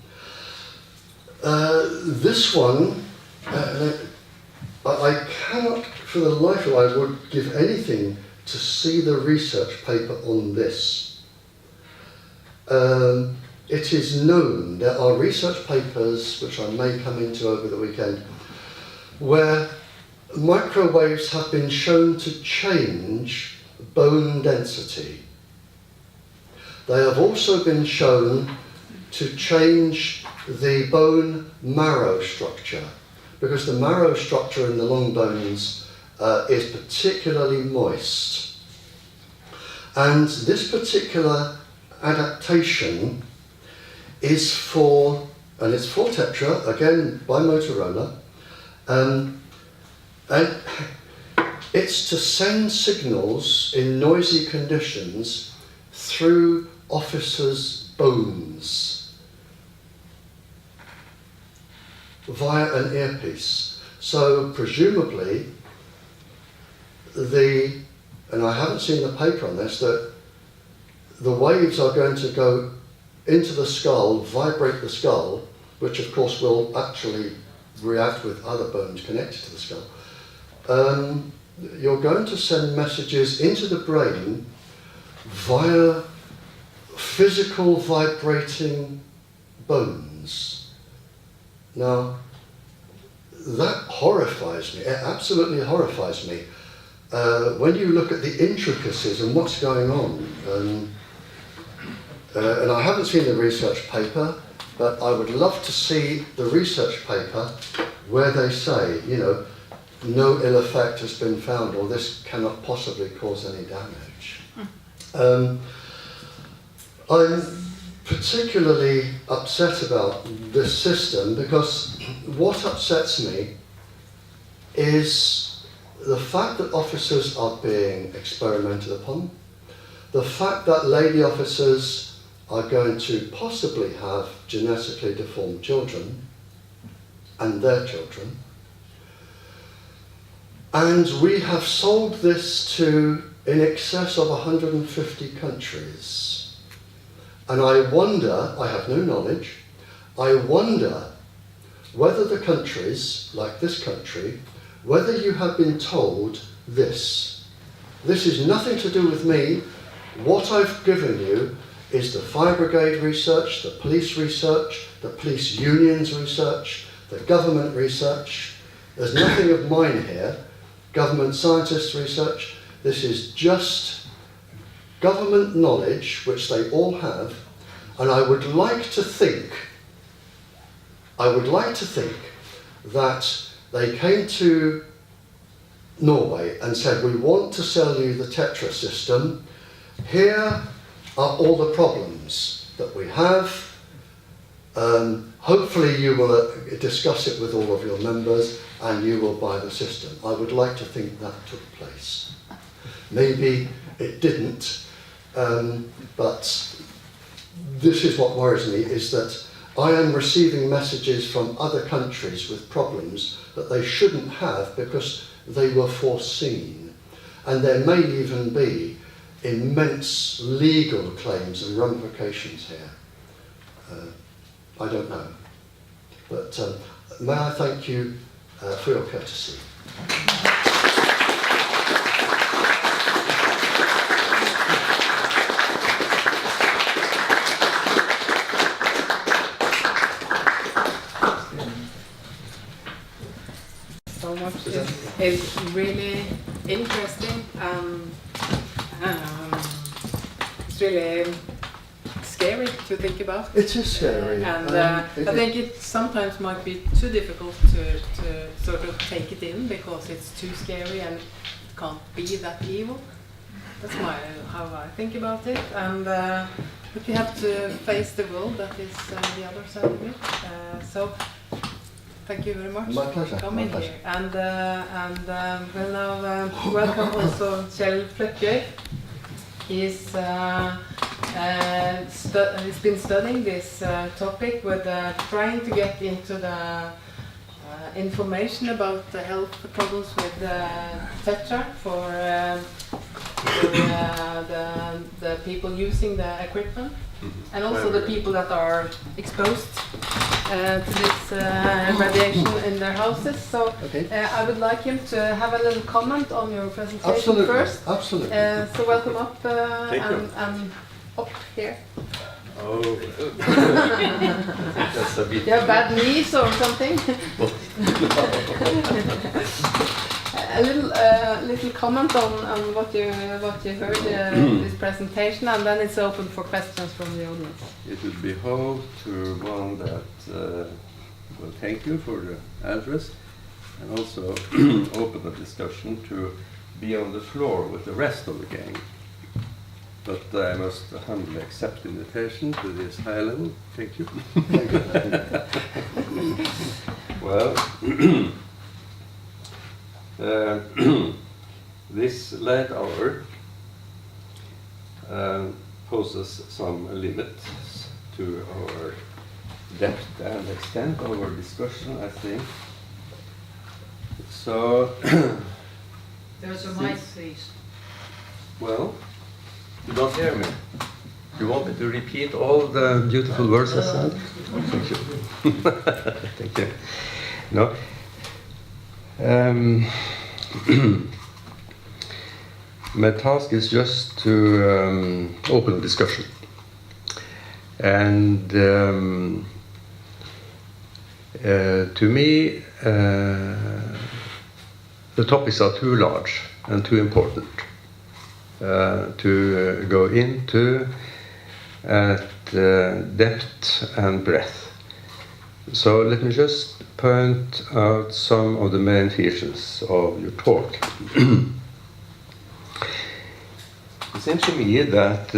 This one, I cannot, for the life of me, I would give anything to see the research paper on this. It is known, there are research papers, which I may come into over the weekend, where microwaves have been shown to change bone density. They have also been shown to change the bone marrow structure, because the marrow structure in the long bones is particularly moist. And this particular adaptation is for, and it's for TETRA, again by Motorola, and it's to send signals in noisy conditions through officers' bones via an earpiece. So presumably and I haven't seen the paper on this, that the waves are going to go into the skull, vibrate the skull, which of course will actually react with other bones connected to the skull. You're going to send messages into the brain via physical vibrating bones. Now, that horrifies me, it absolutely horrifies me. When you look at the intricacies and what's going on, and I haven't seen the research paper, but I would love to see the research paper where they say, you know, no ill effect has been found, or this cannot possibly cause any damage. I'm particularly upset about this system because what upsets me is the fact that officers are being experimented upon, the fact that lady officers are going to possibly have genetically deformed children and their children, and we have sold this to in excess of 150 countries. And I wonder, I have no knowledge, I wonder whether the countries, like this country, whether you have been told this. This is nothing to do with me. What I've given you is the fire brigade research, the police unions research, the government research. There's nothing of mine here. Government scientists research. This is just government knowledge, which they all have, and I would like to think that they came to Norway and said, we want to sell you the TETRA system. Here are all the problems that we have. Hopefully you will discuss it with all of your members and you will buy the system. I would like to think that took place. Maybe it didn't, but this is what worries me, is that I am receiving messages from other countries with problems that they shouldn't have because they were foreseen. And there may even be immense legal claims and ramifications here. I don't know. But may I thank you for your courtesy. So much is really interesting. It's really scary to think about. It is scary. And I think it sometimes might be too difficult to sort of take it in because it's too scary and it can't be that evil. That's how I think about it. And but we have to face the world that is the other side of it. So thank you very much My pleasure. for coming My pleasure. here. And we'll now welcome also Kjell Fløkkøy. He's been studying this topic with trying to get into the information about the health problems with TETRA for the people using the equipment, and also the people that are exposed to this radiation in their houses. So I would like him to have a little comment on your presentation. Absolutely. First. Absolutely. So welcome up you. Up here. Oh, that's a bit. You have bad knees or something? A little comment on what you heard this presentation, and then it's open for questions from the audience. It would be hard to one that, well, thank you for the address, and also open the discussion to be on the floor with the rest of the gang. But I must humbly accept the invitation to this high level. Thank you. Well, this late hour poses some limits to our depth and extent of our discussion, I think. So, There's a mic, please. well, you don't hear me. You want me to repeat all the beautiful words I said? Thank you. Thank you. No. My task is just to open a discussion. And to me, the topics are too large and too important to go into at depth and breadth. So let me just point out some of the main features of your talk. It seems to me that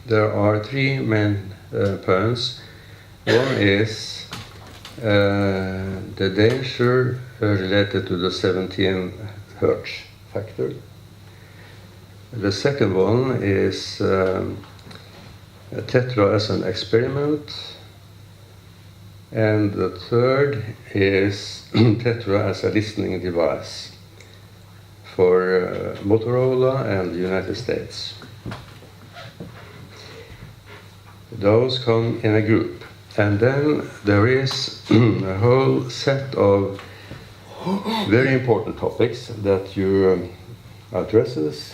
there are three main points. One is the danger related to the 17 Hertz factor. The second one is TETRA as an experiment. And the third is TETRA as a listening device for Motorola and the United States. Those come in a group. And then there is a whole set of very important topics that you addresses,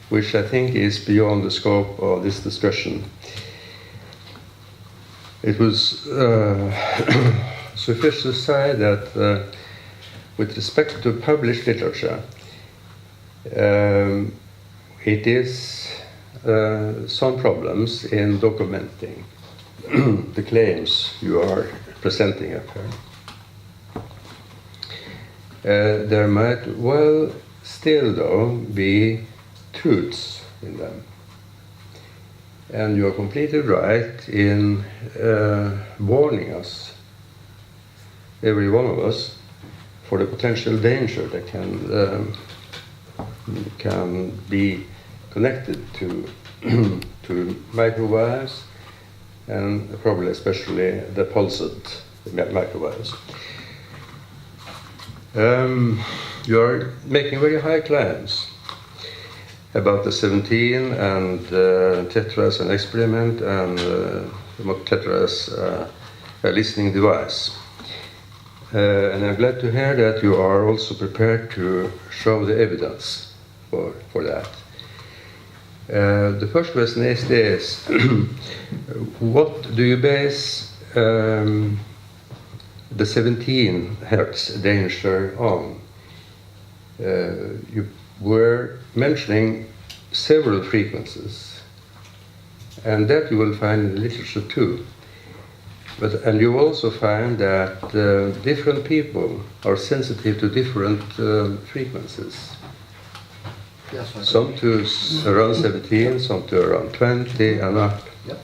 which I think is beyond the scope of this discussion. It was sufficient to say that with respect to published literature, it is some problems in documenting the claims you are presenting up here. There might well still, though, be truths in them. And you are completely right in warning us, every one of us, for the potential danger that can be connected to to microwaves, and probably especially the pulsed microwaves. You are making very high claims about the 17 and TETRA as an experiment and TETRA as a listening device. And I'm glad to hear that you are also prepared to show the evidence for that. The first question is this: what do you base the 17 hertz danger on? You were mentioning several frequencies, and that you will find in the literature too. And you also find that different people are sensitive to different frequencies. Yes, I Some to around 17, some to around 20 and up, Yep.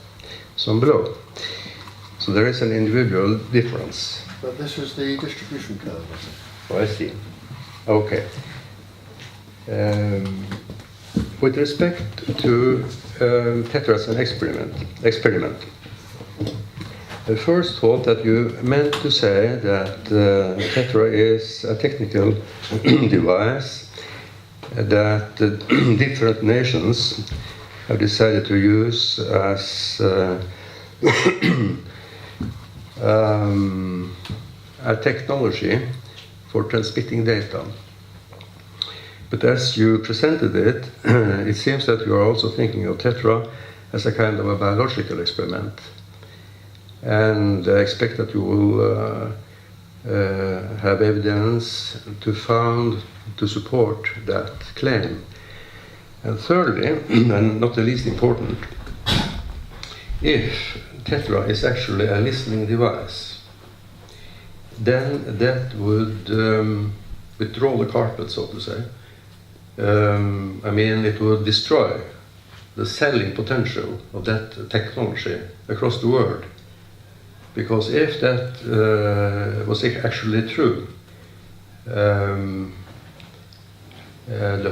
some below. So there is an individual difference. But this was the distribution curve, was it? Oh, I see. Okay. With respect to TETRA as an experiment, I first thought that you meant to say that TETRA is a technical device that different nations have decided to use as a technology for transmitting data. But as you presented it, it seems that you are also thinking of TETRA as a kind of a biological experiment. And I expect that you will have evidence to support that claim. And thirdly, and not the least important, if TETRA is actually a listening device, then that would withdraw the carpet, so to say. I mean, it would destroy the selling potential of that technology across the world. Because if that was actually true, the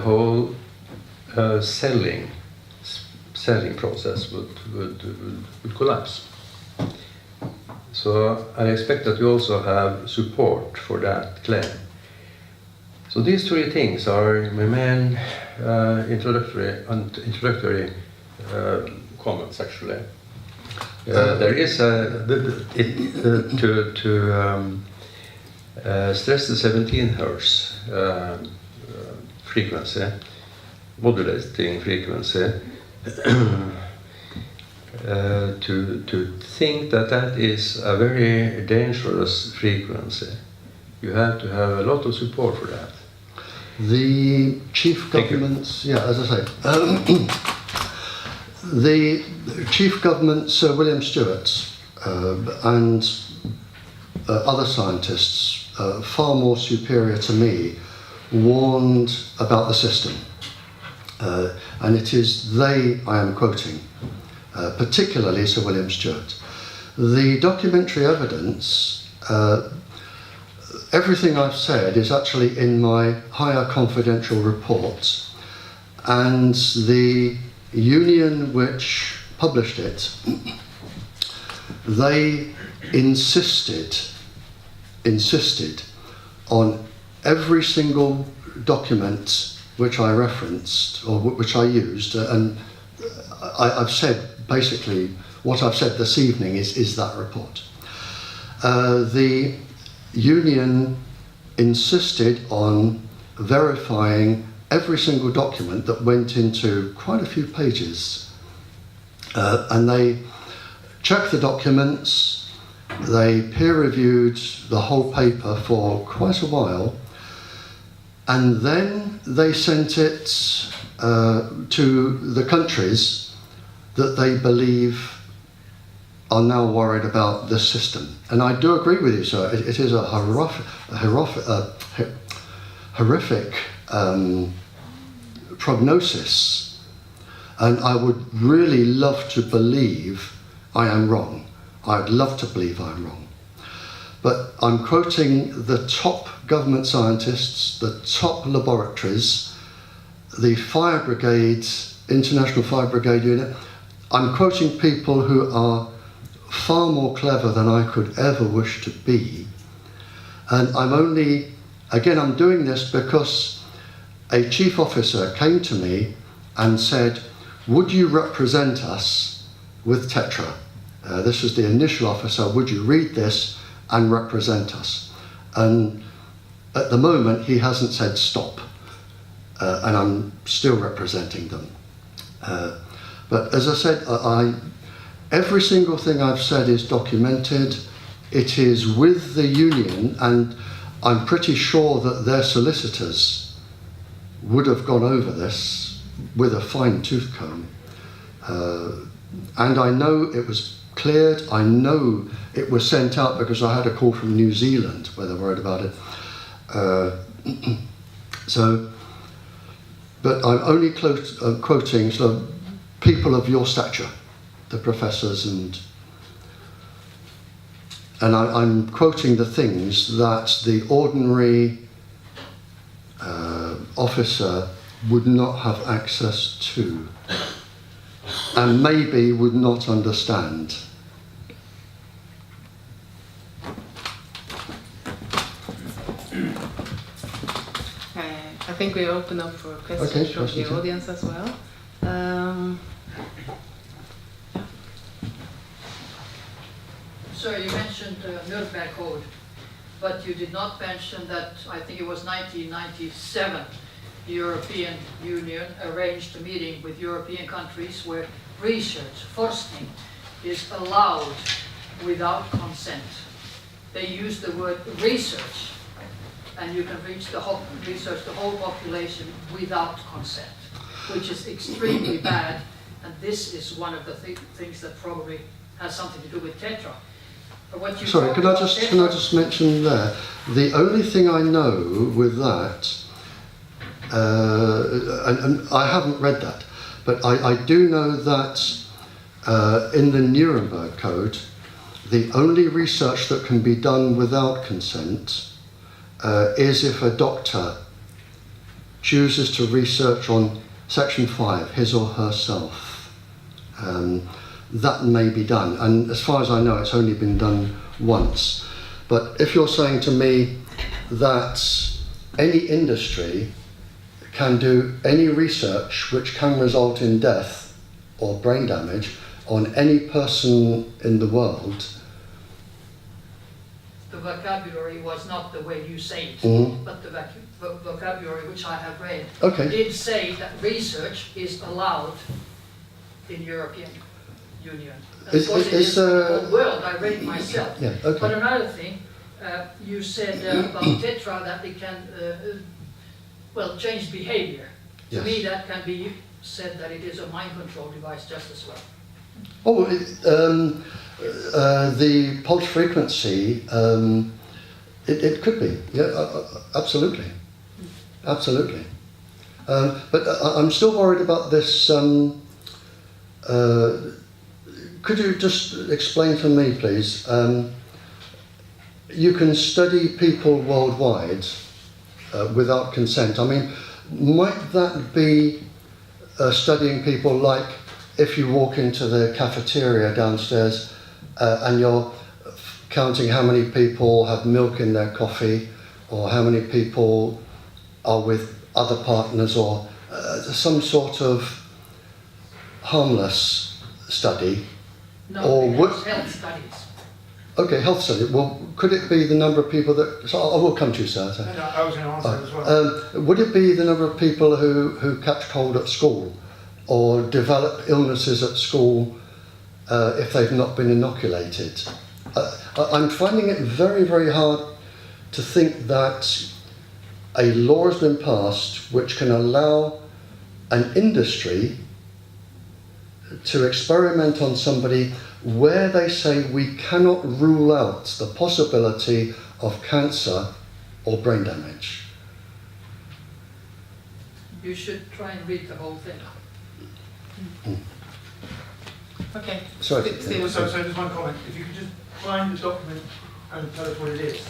whole selling process would collapse. So I expect that you also have support for that claim. So these three things are my main introductory comments, actually. There is to stress the 17 hertz frequency, modulating frequency, to think that is a very dangerous frequency. You have to have a lot of support for that. The chief government's, yeah, as I say, the chief government, Sir William Stewart, and other scientists, far more superior to me, warned about the system. And it is they I am quoting, particularly Sir William Stewart. The documentary evidence, everything I've said is actually in my higher confidential report, and the union which published it, they insisted on every single document which I referenced or which I used, and I've said basically what I've said this evening is that report. The union insisted on verifying every single document that went into quite a few pages, and they checked the documents, they peer-reviewed the whole paper for quite a while, and then they sent it to the countries that they believe are now worried about the system. And I do agree with you, sir, it is a horrific prognosis. And I would really love to believe I am wrong. I'd love to believe I'm wrong. But I'm quoting the top government scientists, the top laboratories, the fire brigades, International Fire Brigade Unit. I'm quoting people who are far more clever than I could ever wish to be. And I'm doing this because a chief officer came to me and said, would you represent us with TETRA? This was the initial officer, would you read this and represent us? And at the moment he hasn't said stop, and I'm still representing them. But as I said, every single thing I've said is documented. It is with the union, and I'm pretty sure that their solicitors would have gone over this with a fine-tooth comb. And I know it was cleared. I know it was sent out because I had a call from New Zealand where they're worried about it. But I'm only quoting sort of people of your stature, the professors, and I'm quoting the things that the ordinary officer would not have access to, and maybe would not understand. I think we open up for questions from the audience as well. So you mentioned the Nuremberg Code, but you did not mention that, I think it was 1997, the European Union arranged a meeting with European countries where research, forskning, is allowed without consent. They use the word research, and you can research the whole population without consent, which is extremely bad, and this is one of the things that probably has something to do with TETRA. Sorry, can I just mention there, the only thing I know with that, and I haven't read that, but I do know that in the Nuremberg Code, the only research that can be done without consent is if a doctor chooses to research on Section 5, his or herself. That may be done, and as far as I know it's only been done once. But if you're saying to me that any industry can do any research which can result in death or brain damage on any person in the world, the vocabulary was not the way you say it, but the vocabulary which I have read did say that research is allowed in European Union. Of course it is the whole world, I read it myself. Yeah, okay. But another thing, you said about TETRA that it can change behavior. Yes. To me that can be said that it is a mind control device just as well. Oh, the pulse frequency, it could be, yeah, absolutely, absolutely. But I'm still worried about this. Could you just explain for me, please? You can study people worldwide without consent. I mean, might that be studying people like if you walk into the cafeteria downstairs and you're counting how many people have milk in their coffee, or how many people are with other partners, or some sort of harmless study? No, or health studies. Okay, health study. Well, could it be the number of people that... So I will come to you, sir. No, I was going to answer as well. Would it be the number of people who catch cold at school or develop illnesses at school if they've not been inoculated? I'm finding it very, very hard to think that a law has been passed which can allow an industry to experiment on somebody where they say we cannot rule out the possibility of cancer or brain damage. You should try and read the whole thing. Okay. Sorry. Steve. So just one comment. If you could just find the document and tell us what it is.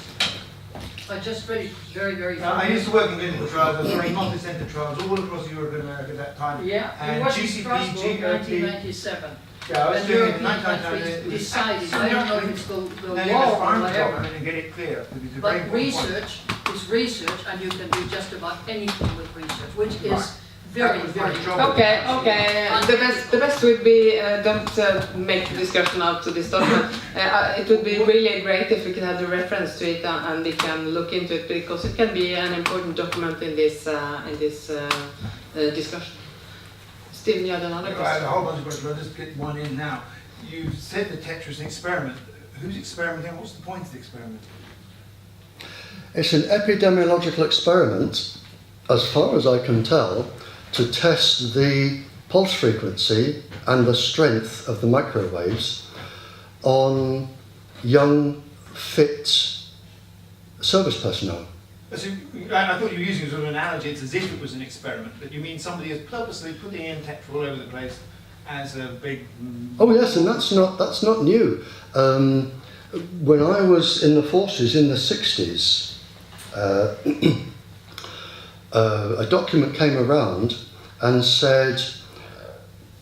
I just read it very, very. I used to work in clinical trials. I was running multi-center trials all across Europe and America at that time. Yeah, it And was in GCP, Strasbourg, GOT. 1997. Yeah, I was When doing it in European countries 1999. decided, I don't know if it's the Now you law must or find the whatever, document and get it clear. Because it's a very but important point. research is research, and you can do just about anything with research, which is Right. very, That was my very. job. Okay. The best would be don't make the discussion out to this document. It would be really great if we could have the reference to it and we can look into it because it can be an important document in this discussion. Stephen, you had another I had a question. whole bunch of questions, but I'll just get one in now. You said the TETRA is an experiment. Who's experimenting? What's the point of the experiment? It's an epidemiological experiment, as far as I can tell, to test the pulse frequency and the strength of the microwaves on young, fit service personnel. So, I thought you were using it as an analogy. It's as if it was an experiment, but you mean somebody is purposely putting in TETRA all over the place as a big. Oh yes, and that's not new. When I was in the forces in the 60s, a document came around and said,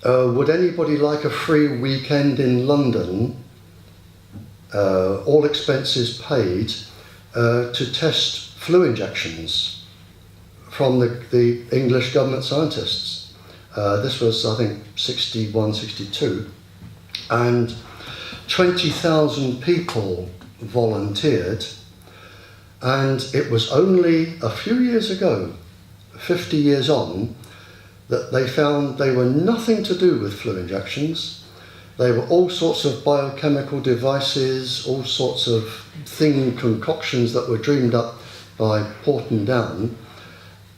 would anybody like a free weekend in London, all expenses paid, to test flu injections from the English government scientists. This was, I think, 61, 62. And 20,000 people volunteered. And it was only a few years ago, 50 years on, that they found they were nothing to do with flu injections. They were all sorts of biochemical devices, all sorts of concoctions that were dreamed up by Porton Down.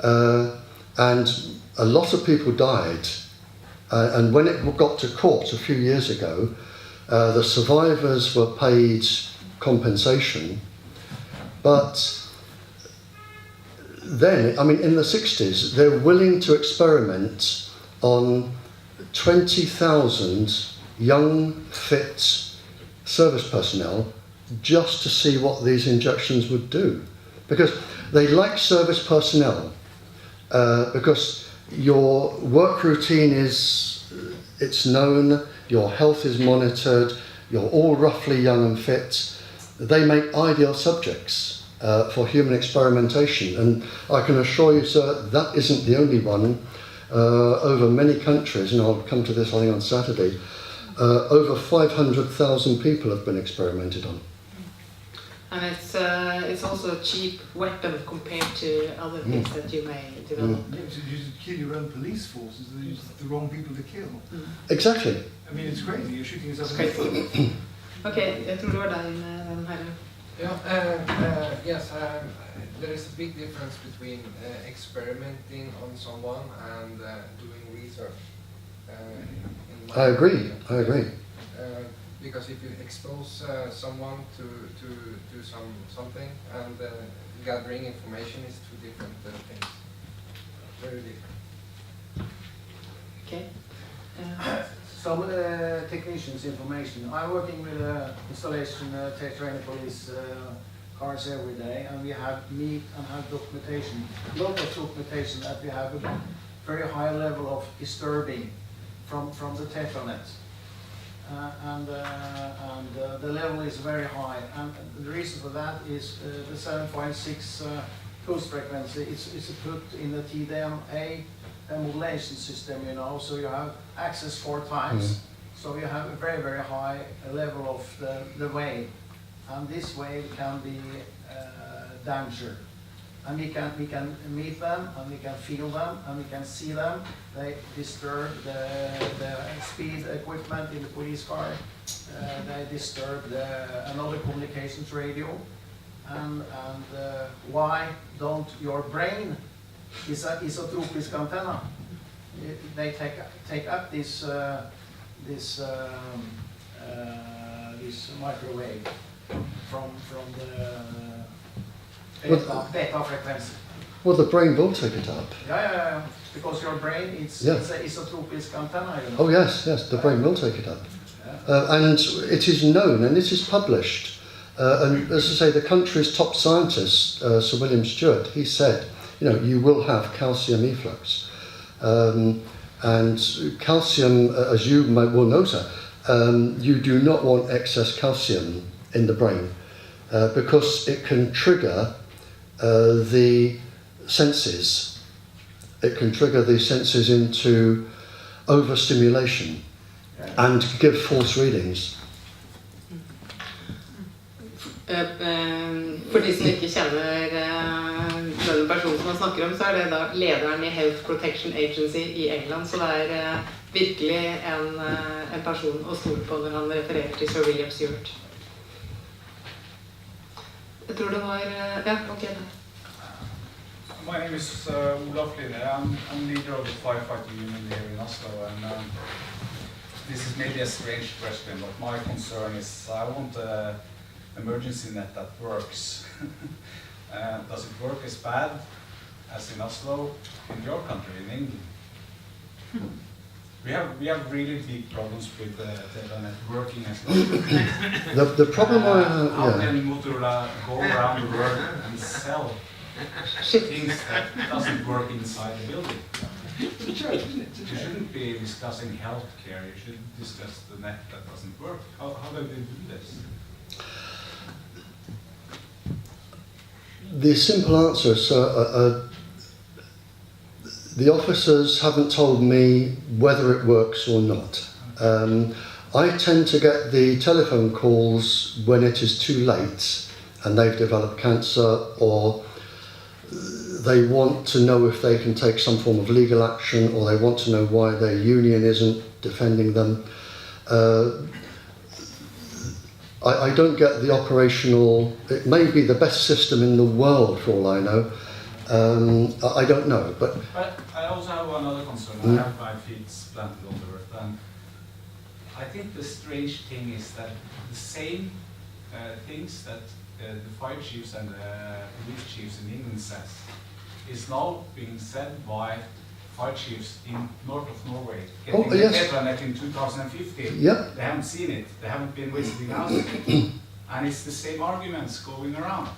And a lot of people died. And when it got to court a few years ago, the survivors were paid compensation. But then, I mean, in the 60s, they're willing to experiment on 20,000 young, fit service personnel just to see what these injections would do. Because they like service personnel, because your work routine it's known, your health is monitored, you're all roughly young and fit. They make ideal subjects for human experimentation, and I can assure you, sir, that isn't the only one. Over many countries, and I'll come to this, I think, on Saturday, over 500,000 people have been experimented on. And it's also a cheap weapon compared to other things that you may develop. You should kill your own police forces. They're the wrong people to kill. Exactly. I mean, it's crazy. You're shooting yourself in It's the foot. Okej, jag tror det var där inne, här nu. Yes, there is a big difference between experimenting on someone and doing research. In my I agree. opinion. I agree. Because if you expose someone to do something and gathering information is two different things. Very different. Okay. Some technicians' information. I'm working with installation TETRA police cars every day, and we have meet and have documentation. A lot of documentation that we have a very high level of disturbing from the TETRA net. The level is very high, and the reason for that is the 7.6 pulse frequency. It's put in the TDMA modulation system, you know, so you have access 4 times. So you have a very, very high level of the wave, and this wave can be danger. And we can meet them, and we can feel them, and we can see them. They disturb the speed equipment in the police car. They disturb another communications radio. And why don't your brain is a isotropic antenna? They take up this microwave from the beta frequency. Well, the brain will take it up. Yeah. Because your brain, it's Yeah. an isotropic antenna, you know. Oh yes, yes, the brain will take it up. And it is known and it is published. And as I say, the country's top scientist, Sir William Stewart, he said, you know, you will have calcium efflux. And calcium, as you will know, sir, you do not want excess calcium in the brain because it can trigger the senses. It can trigger the senses into overstimulation and give false readings. For de som ikke kjenner denne personen som man snakker om, så det da lederen i Health Protection Agency i England, så det virkelig en person å stole på når han refererer til Sir William Stewart. Jeg tror det var... Ja, ok. My name is Olaf Line. I'm leader of the firefighter union here in Oslo, and this is maybe a strange question, but my concern is I want an emergency net that works. Does it work as bad as in Oslo, in your country, in England? We have really big problems with the net working as well. The problem how can Motorola go around the world and sell things that doesn't work inside the building? You shouldn't be discussing healthcare. You should discuss the net that doesn't work. How do they do this? The simple answer is the officers haven't told me whether it works or not. I tend to get the telephone calls when it is too late and they've developed cancer, or they want to know if they can take some form of legal action, or they want to know why their union isn't defending them. I don't get the operational... It may be the best system in the world for all I know. I don't know, but... I also have another concern. I have my feet planted on the earth, and I think the strange thing is that the same things that the fire chiefs and the police chiefs in England says is now being said by fire chiefs in north of Norway. Getting the TETRA net in 2015. Yeah. They haven't seen it. They haven't been visiting us. And it's the same arguments going around.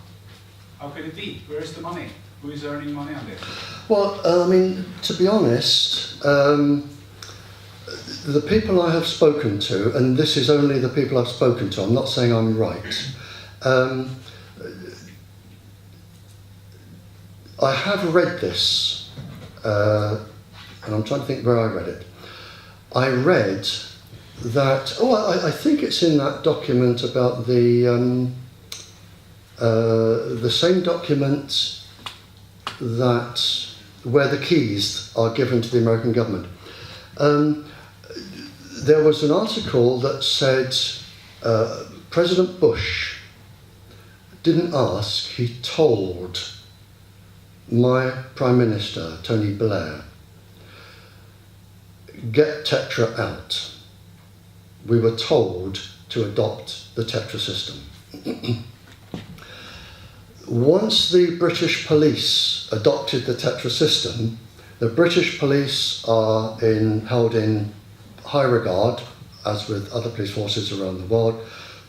How could it be? Where is the money? Who is earning money on this? Well, I mean, to be honest, the people I have spoken to, and this is only the people I've spoken to, I'm not saying I'm right, I have read this, and I'm trying to think where I read it. I read that, I think it's in that document about the same document that where the keys are given to the American government. There was an article that said President Bush didn't ask, he told my Prime Minister, Tony Blair, get TETRA out. We were told to adopt the TETRA system. Once the British police adopted the TETRA system, the British police are held in high regard, as with other police forces around the world.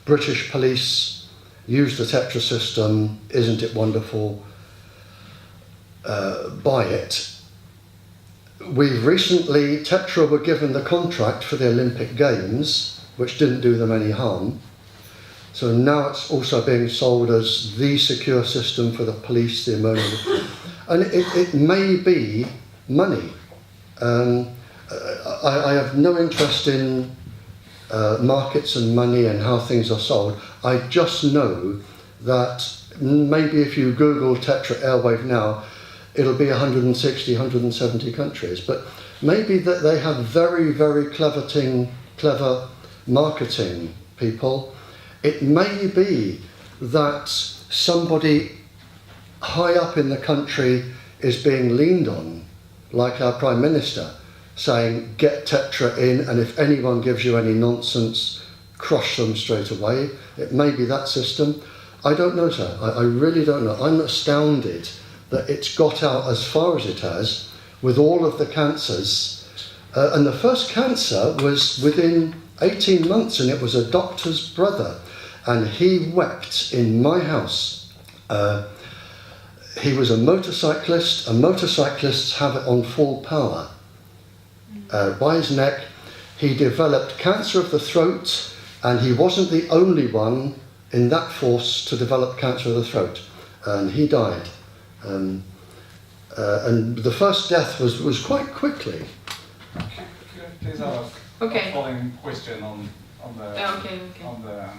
British police use the TETRA system, isn't it wonderful? Buy it. We've recently, TETRA were given the contract for the Olympic Games, which didn't do them any harm. So now it's also being sold as the secure system for the police, the emergency. And it may be money. I have no interest in markets and money and how things are sold. I just know that maybe if you Google TETRA airwave now, it'll be 160, 170 countries. But maybe that they have very, very clever marketing people. It may be that somebody high up in the country is being leaned on, like our Prime Minister, saying, get TETRA in, and if anyone gives you any nonsense, crush them straight away. It may be that system. I don't know, sir. I really don't know. I'm astounded that it's got out as far as it has with all of the cancers. And the first cancer was within 18 months, and it was a doctor's brother. And he wept in my house. He was a motorcyclist, and motorcyclists have it on full power. By his neck, he developed cancer of the throat, and he wasn't the only one in that force to develop cancer of the throat. And he died. And the first death was quite quickly. Please have a following question on the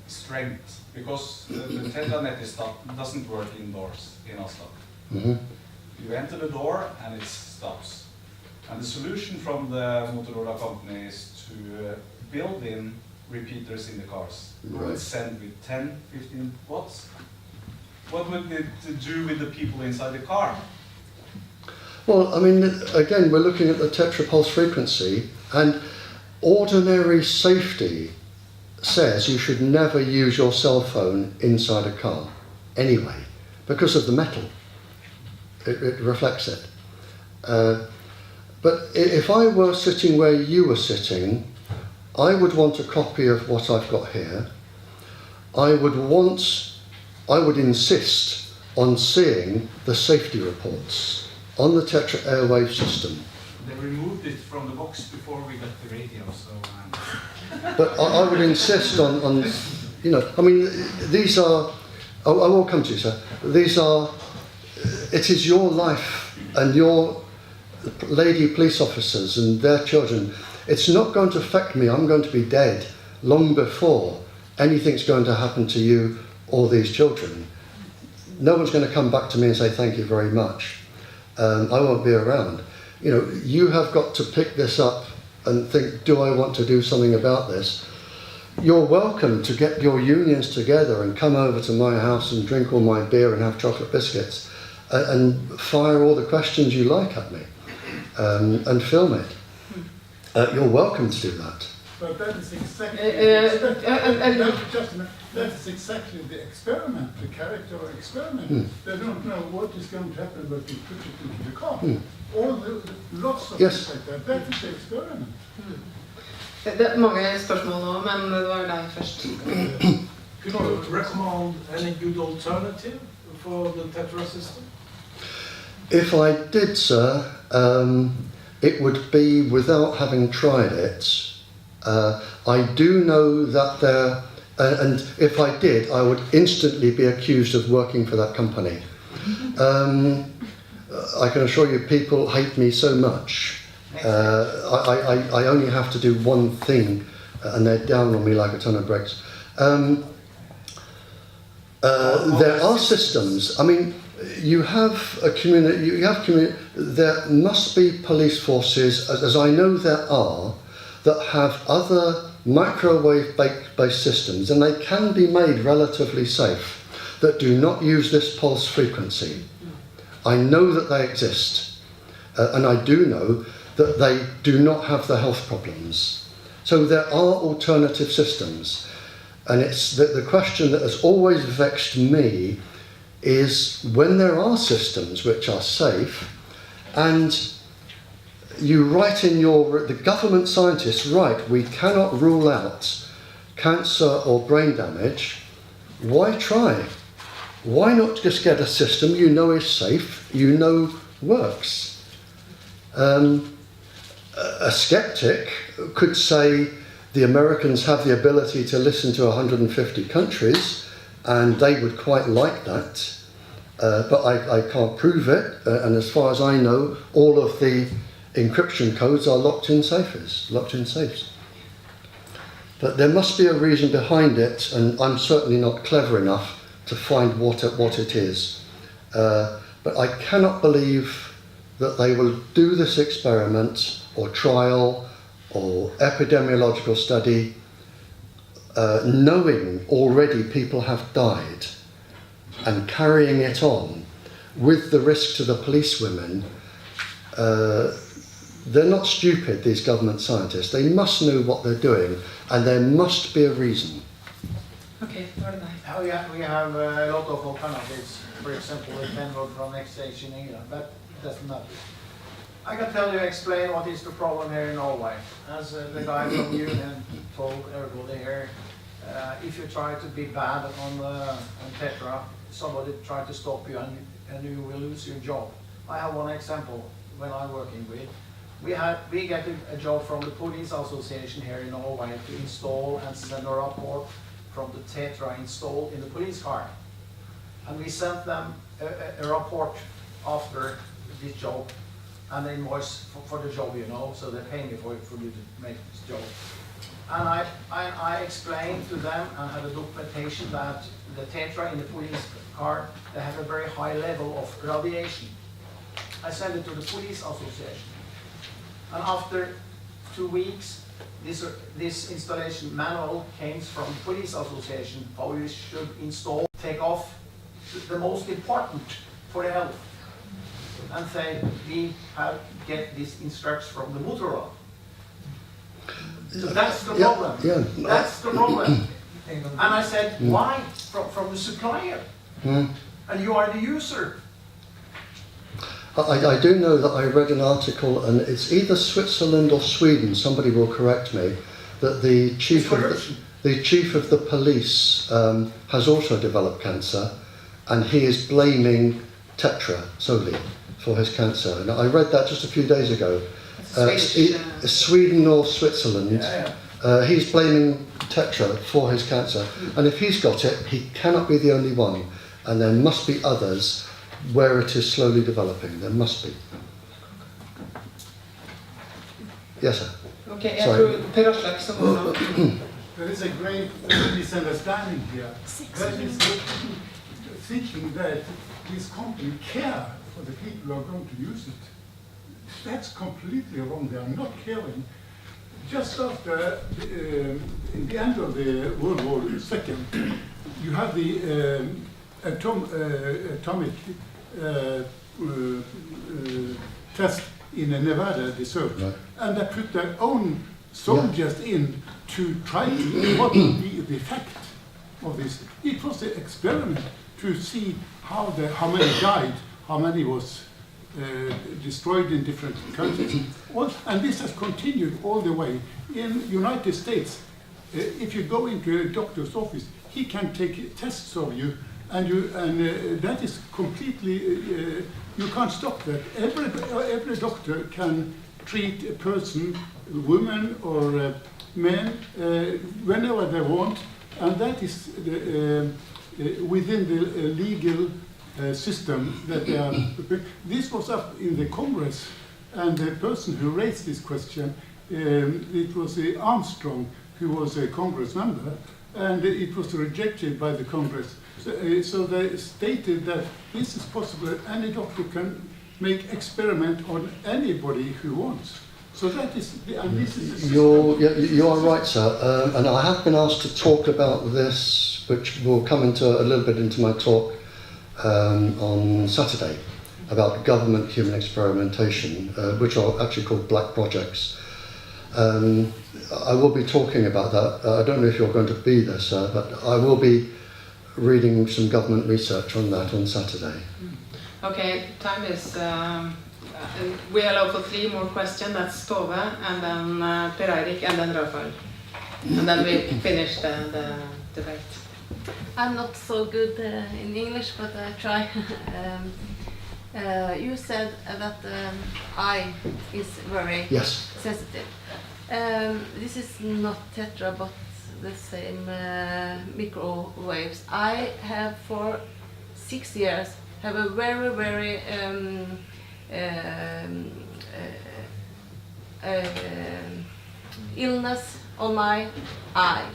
strength, because the TETRA net doesn't work indoors in Oslo. Mm-hmm. You enter the door and it stops. And the solution from the Motorola company is to build in repeaters in the cars. Right. Would send with 10, 15 watts. What would it do with the people inside the car? Well, I mean, again, we're looking at the TETRA pulse frequency, and ordinary safety says you should never use your cell phone inside a car, anyway, because of the metal. It reflects it. But if I were sitting where you were sitting, I would want a copy of what I've got here. I would insist on seeing the safety reports on the TETRA airwave system. They removed it from the box before we got the radio, so... But I would insist on, you know, I mean, these are, I will come to you, sir. These are, it is your life and your lady police officers and their children. It's not going to affect me. I'm going to be dead long before anything's going to happen to you or these children. No one's going to come back to me and say thank you very much. I won't be around. You know, you have got to pick this up and think, do I want to do something about this? You're welcome to get your unions together and come over to my house and drink all my beer and have chocolate biscuits and fire all the questions you like at me and film it. You're welcome to do that. But that is exactly that is exactly the experiment, the character of experiment. They don't know what is going to happen when you put it into the car. Lots of things like that. That is the experiment. Det er mange spørsmål nå, men det var deg først. Could you recommend any good alternative for the TETRA system? If I did, sir, it would be without having tried it. I do know that there, and if I did, I would instantly be accused of working for that company. I can assure you, people hate me so much. I only have to do one thing, and they're down on me like a ton of bricks. There are systems. I mean, you have a community. You have community. There must be police forces, as I know there are, that have other microwave-based systems, and they can be made relatively safe, that do not use this pulse frequency. I know that they exist, and I do know that they do not have the health problems. So there are alternative systems, and it's the question that has always vexed me is when there are systems which are safe, and you write in the government scientists write, we cannot rule out cancer or brain damage. Why try? Why not just get a system you know is safe, you know works? A skeptic could say the Americans have the ability to listen to 150 countries, and they would quite like that, but I can't prove it, and as far as I know, all of the encryption codes are locked in safes. But there must be a reason behind it, and I'm certainly not clever enough to find what it is. But I cannot believe that they will do this experiment or trial or epidemiological study knowing already people have died and carrying it on with the risk to the policewomen. They're not stupid, these government scientists. They must know what they're doing, and there must be a reason. Okay, what are they? We have a lot of alternatives. For example, the Penrod from next stage in England. That doesn't matter. I can tell you, explain what is the problem here in Norway. As the guy from Union told everybody here, if you try to be bad on TETRA, somebody try to stop you and you will lose your job. I have one example when I'm working with. We get a job from the Police Association here in Norway to install and send a report from the TETRA installed in the police car. And we sent them a report after this job and the invoice for the job, you know, so they pay me for me to make this job. And I explained to them and had a documentation that the TETRA in the police car, they have a very high level of radiation. I sent it to the Police Association. And after 2 weeks, this installation manual came from the Police Association, how you should install, take off the most important for the health. And say, we have get these instructions from the Motorola. So that's the problem. Yeah. That's the problem. And I said, why? From the supplier. And you are the user. I do know that I read an article, and it's either Switzerland or Sweden, somebody will correct me, that the chief of the police has also developed cancer, and he is blaming TETRA solely for his cancer. And I read that just a few days ago. Sweden or Switzerland. He's blaming TETRA for his cancer, and if he's got it, he cannot be the only one, and there must be others where it is slowly developing. There must be. Yes, sir. Okay, jag tror Per Aslak som också. There is a great misunderstanding here. That is thinking that this company care for the people who are going to use it. That's completely wrong. They are not caring. Just after the end of the World War II, you have the atomic test in a Nevada desert, right. And they put their own soldiers in to try what would be the effect of this. It was an experiment to see how many died, how many was destroyed in different countries. And this has continued all the way. In United States, if you go into a doctor's office, he can take tests of you, and that is completely, you can't stop that. Every doctor can treat a person, woman or man, whenever they want, and that is within the legal system that they are. This was up in the Congress, and the person who raised this question, it was Armstrong, who was a Congress member, and it was rejected by the Congress. So they stated that this is possible. Any doctor can make experiment on anybody who wants. So that is, and this is. You are right, sir. And I have been asked to talk about this, which will come into a little bit into my talk on Saturday, about government human experimentation, which are actually called black projects. I will be talking about that. I don't know if you're going to be there, sir, but I will be reading some government research on that on Saturday. Okay, time is. We allow for 3 more questions. That's Tove, and then Per Eirik, and then Rafael. And then we finish the debate. I'm not so good in English, but I try. You said that eye is very sensitive. This is not TETRA, but the same microwaves. I have for 6 years have a very illness on my eye.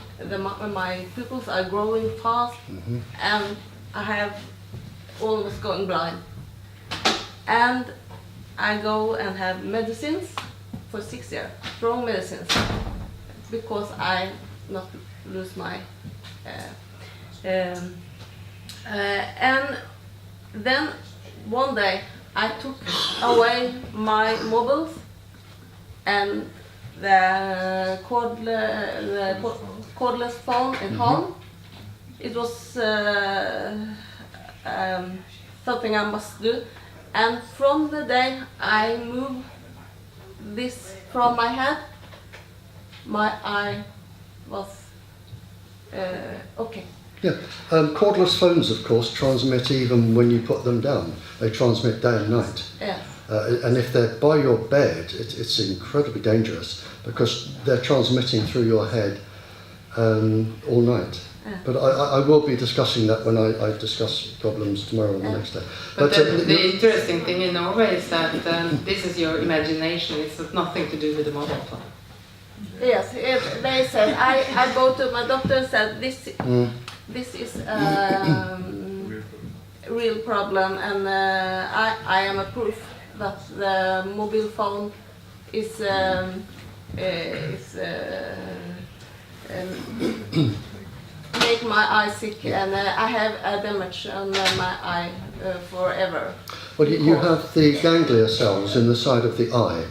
My pupils are growing fast, and I have almost going blind. And I go and have medicines for 6 years, strong medicines, because I not lose my. And then one day I took away my mobiles and the cordless phone at home. It was something I must do. And from the day I moved this from my head, my eye was okay. Yeah, cordless phones, of course, transmit even when you put them down. They transmit day and night. Yeah. And if they're by your bed, it's incredibly dangerous because they're transmitting through your head all night. Yeah. But I will be discussing that when I discuss problems tomorrow and the next day. But the interesting thing in Norway is that this is your imagination. It's got nothing to do with the mobile phone. Yes, they said, I go to my doctor and said, this is real problem, and I am a proof that the mobile phone is make my eye sick, and I have a damage on my eye forever. Well, you have the ganglia cells in the side of the eye,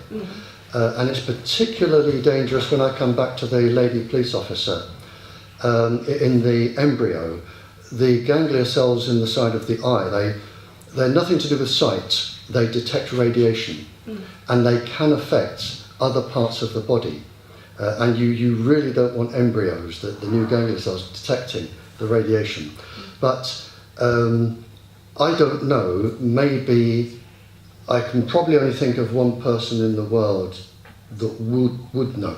and it's particularly dangerous when I come back to the lady police officer. In the embryo, the ganglia cells in the side of the eye, they're nothing to do with sight. They detect radiation, and they can affect other parts of the body. And you really don't want embryos, the new ganglia cells, detecting the radiation. But I don't know, maybe I can probably only think of one person in the world that would know.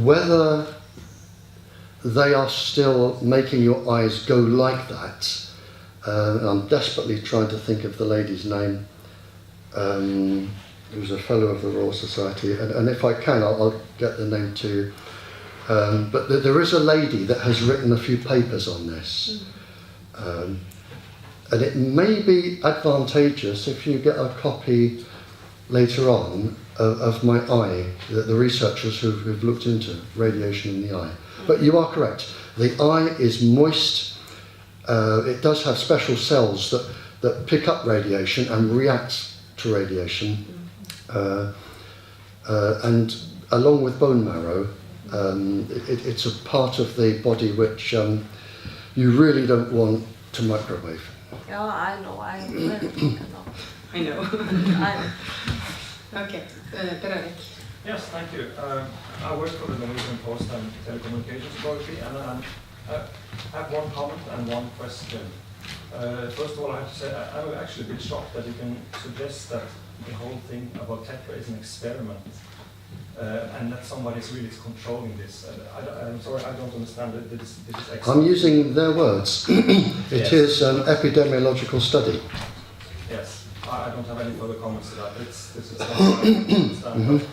Whether they are still making your eyes go like that, I'm desperately trying to think of the lady's name, who's a fellow of the Royal Society, and if I can, I'll get the name to you. But there is a lady that has written a few papers on this, and it may be advantageous if you get a copy later on of my eye, the researchers who've looked into radiation in the eye. But you are correct, the eye is moist. It does have special cells that pick up radiation and react to radiation. And along with bone marrow, it's a part of the body which you really don't want to microwave. Yeah, I know. I know. I know. Okay, Per-Erik. Yes, thank you. I work for the Norwegian Post and Telecommunications Authority, and I have one comment and one question. First of all, I have to say I'm actually a bit shocked that you can suggest that the whole thing about TETRA is an experiment, and that somebody is really controlling this. I'm sorry, I don't understand it. This is I'm using their words. It Yes. is an epidemiological study. Yes, I don't have any further comments to that. This is something I don't understand.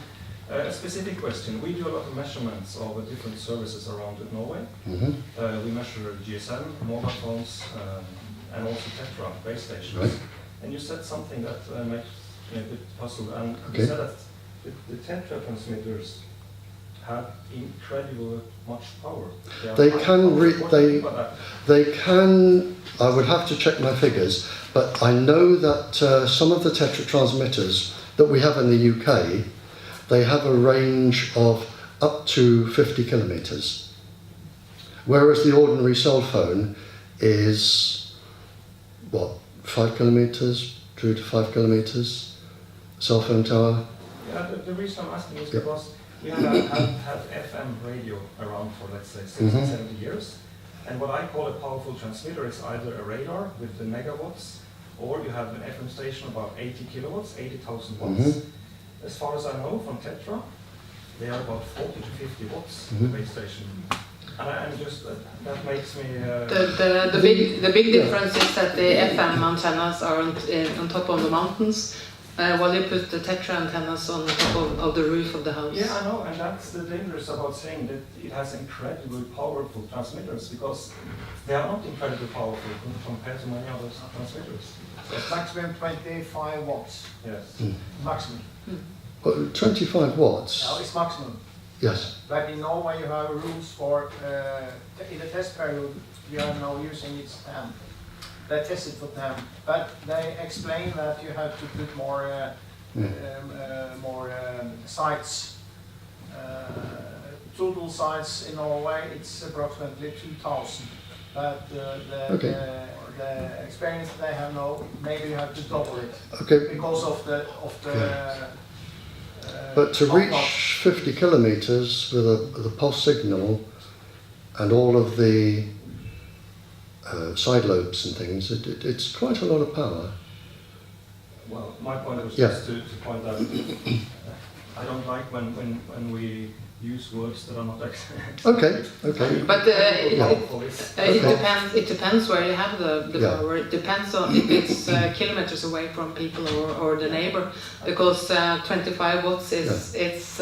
A specific question. We do a lot of measurements of different services around Norway. We measure GSM, mobile phones, and also TETRA base stations. Right. And you said something that makes me a bit puzzled. And Okay. you said that the TETRA transmitters have incredibly much power. They can, I would have to check my figures, but I know that some of the TETRA transmitters that we have in the UK, they have a range of up to 50 kilometres. Whereas the ordinary cell phone is, 5 kilometres, 2 to 5 kilometres, cell phone tower. Yeah, the reason I'm asking is Yep. because we have had FM radio around for, let's say, 60, 70 years. And what I call a powerful transmitter is either a radar with the megawatts, or you have an FM station about 80 kilowatts, 80,000 watts. As far as I know from TETRA, they are about 40 to 50 watts, the base station. And I'm just, that makes me... The big difference is that the FM antennas are on top of the mountains, while you put the TETRA antennas on top of the roof of the house. Yeah, I know, and that's the dangerous about saying that it has incredibly powerful transmitters, because they are not incredibly powerful compared to many other transmitters. Maximum 25 watts. Yes. Maximum. 25 watts. Now it's maximum. Yes. But in Norway you have rules for, in the test period we are now using it's 10. They tested for 10, but they explain that you have to put more sites. Total sites in Norway it's approximately 2,000. But the the experience they have now, maybe you have to double it Okay. because of the But to top-notch. reach 50 kilometers with a pulse signal and all of the side lobes and things, it's quite a lot of power. Well, my point was Yeah. just to point out, I don't like when we use words that are not Okay, okay. But it depends where you have the Yeah. power. It depends on if it's kilometers away from people or the neighbor, because 25 watts is it's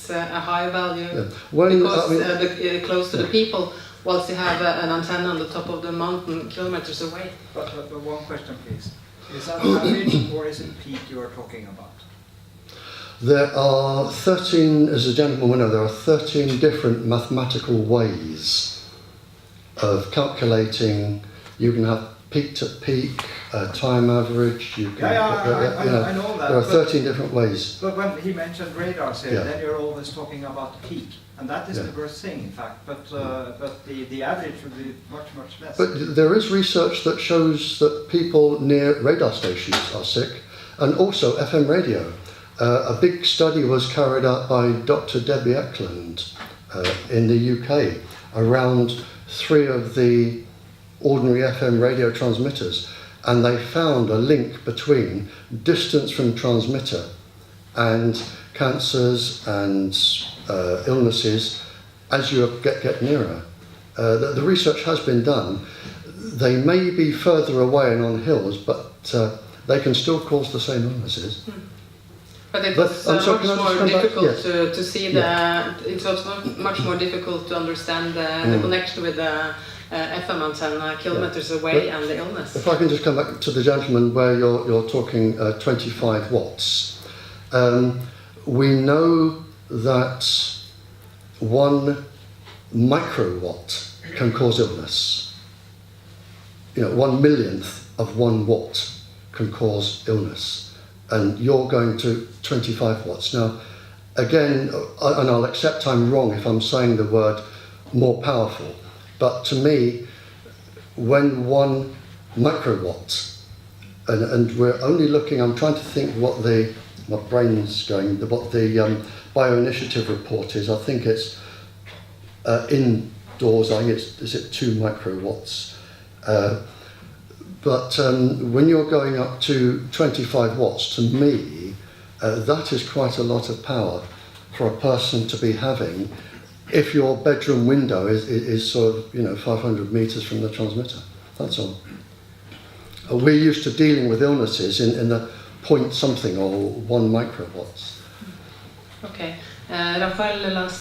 a high value Yeah. When, because I mean, close to the people, whilst you have an antenna on the top of the mountain kilometers away. But one question, please. Is that average or is it peak you are talking about? there are 13, as a gentleman will know, there are 13 different mathematical ways of calculating. You can have peak to peak, time average, you can, I know that. there are but- 13 different ways. But when he mentioned radars here, Yeah. then you're always talking about peak, and that is Yeah. the worst thing, in fact. But the average would be much less. But there is research that shows that people near radar stations are sick, and also FM radio. A big study was carried out by Dr. Debbie Eklund in the UK around 3 of the ordinary FM radio transmitters, and they found a link between distance from transmitter and cancers and illnesses as you get nearer. The research has been done. They may be further away and on hills, but they can still cause the same illnesses. But it But, was I'm sorry, much can I just more come back? difficult Yes. to see it was much more difficult to understand the connection with the FM antenna kilometers away and the illness. If I can just come back to the gentleman where you're talking 25 watts. We know that 1 microwatt can cause illness. 1 millionth of 1 watt can cause illness. And you're going to 25 watts. Now, again, and I'll accept I'm wrong if I'm saying the word more powerful, but to me, when 1 microwatt, and we're only looking, I'm trying to think what my brain's going, what the Bioinitiative report is. I think it's indoors, I think is it 2 microwatts? But when you're going up to 25 watts, to me, that is quite a lot of power for a person to be having if your bedroom window is sort of 500 meters from the transmitter. That's all. We're used to dealing with illnesses in the point something or 1 microwatts. Okay, Rafael, last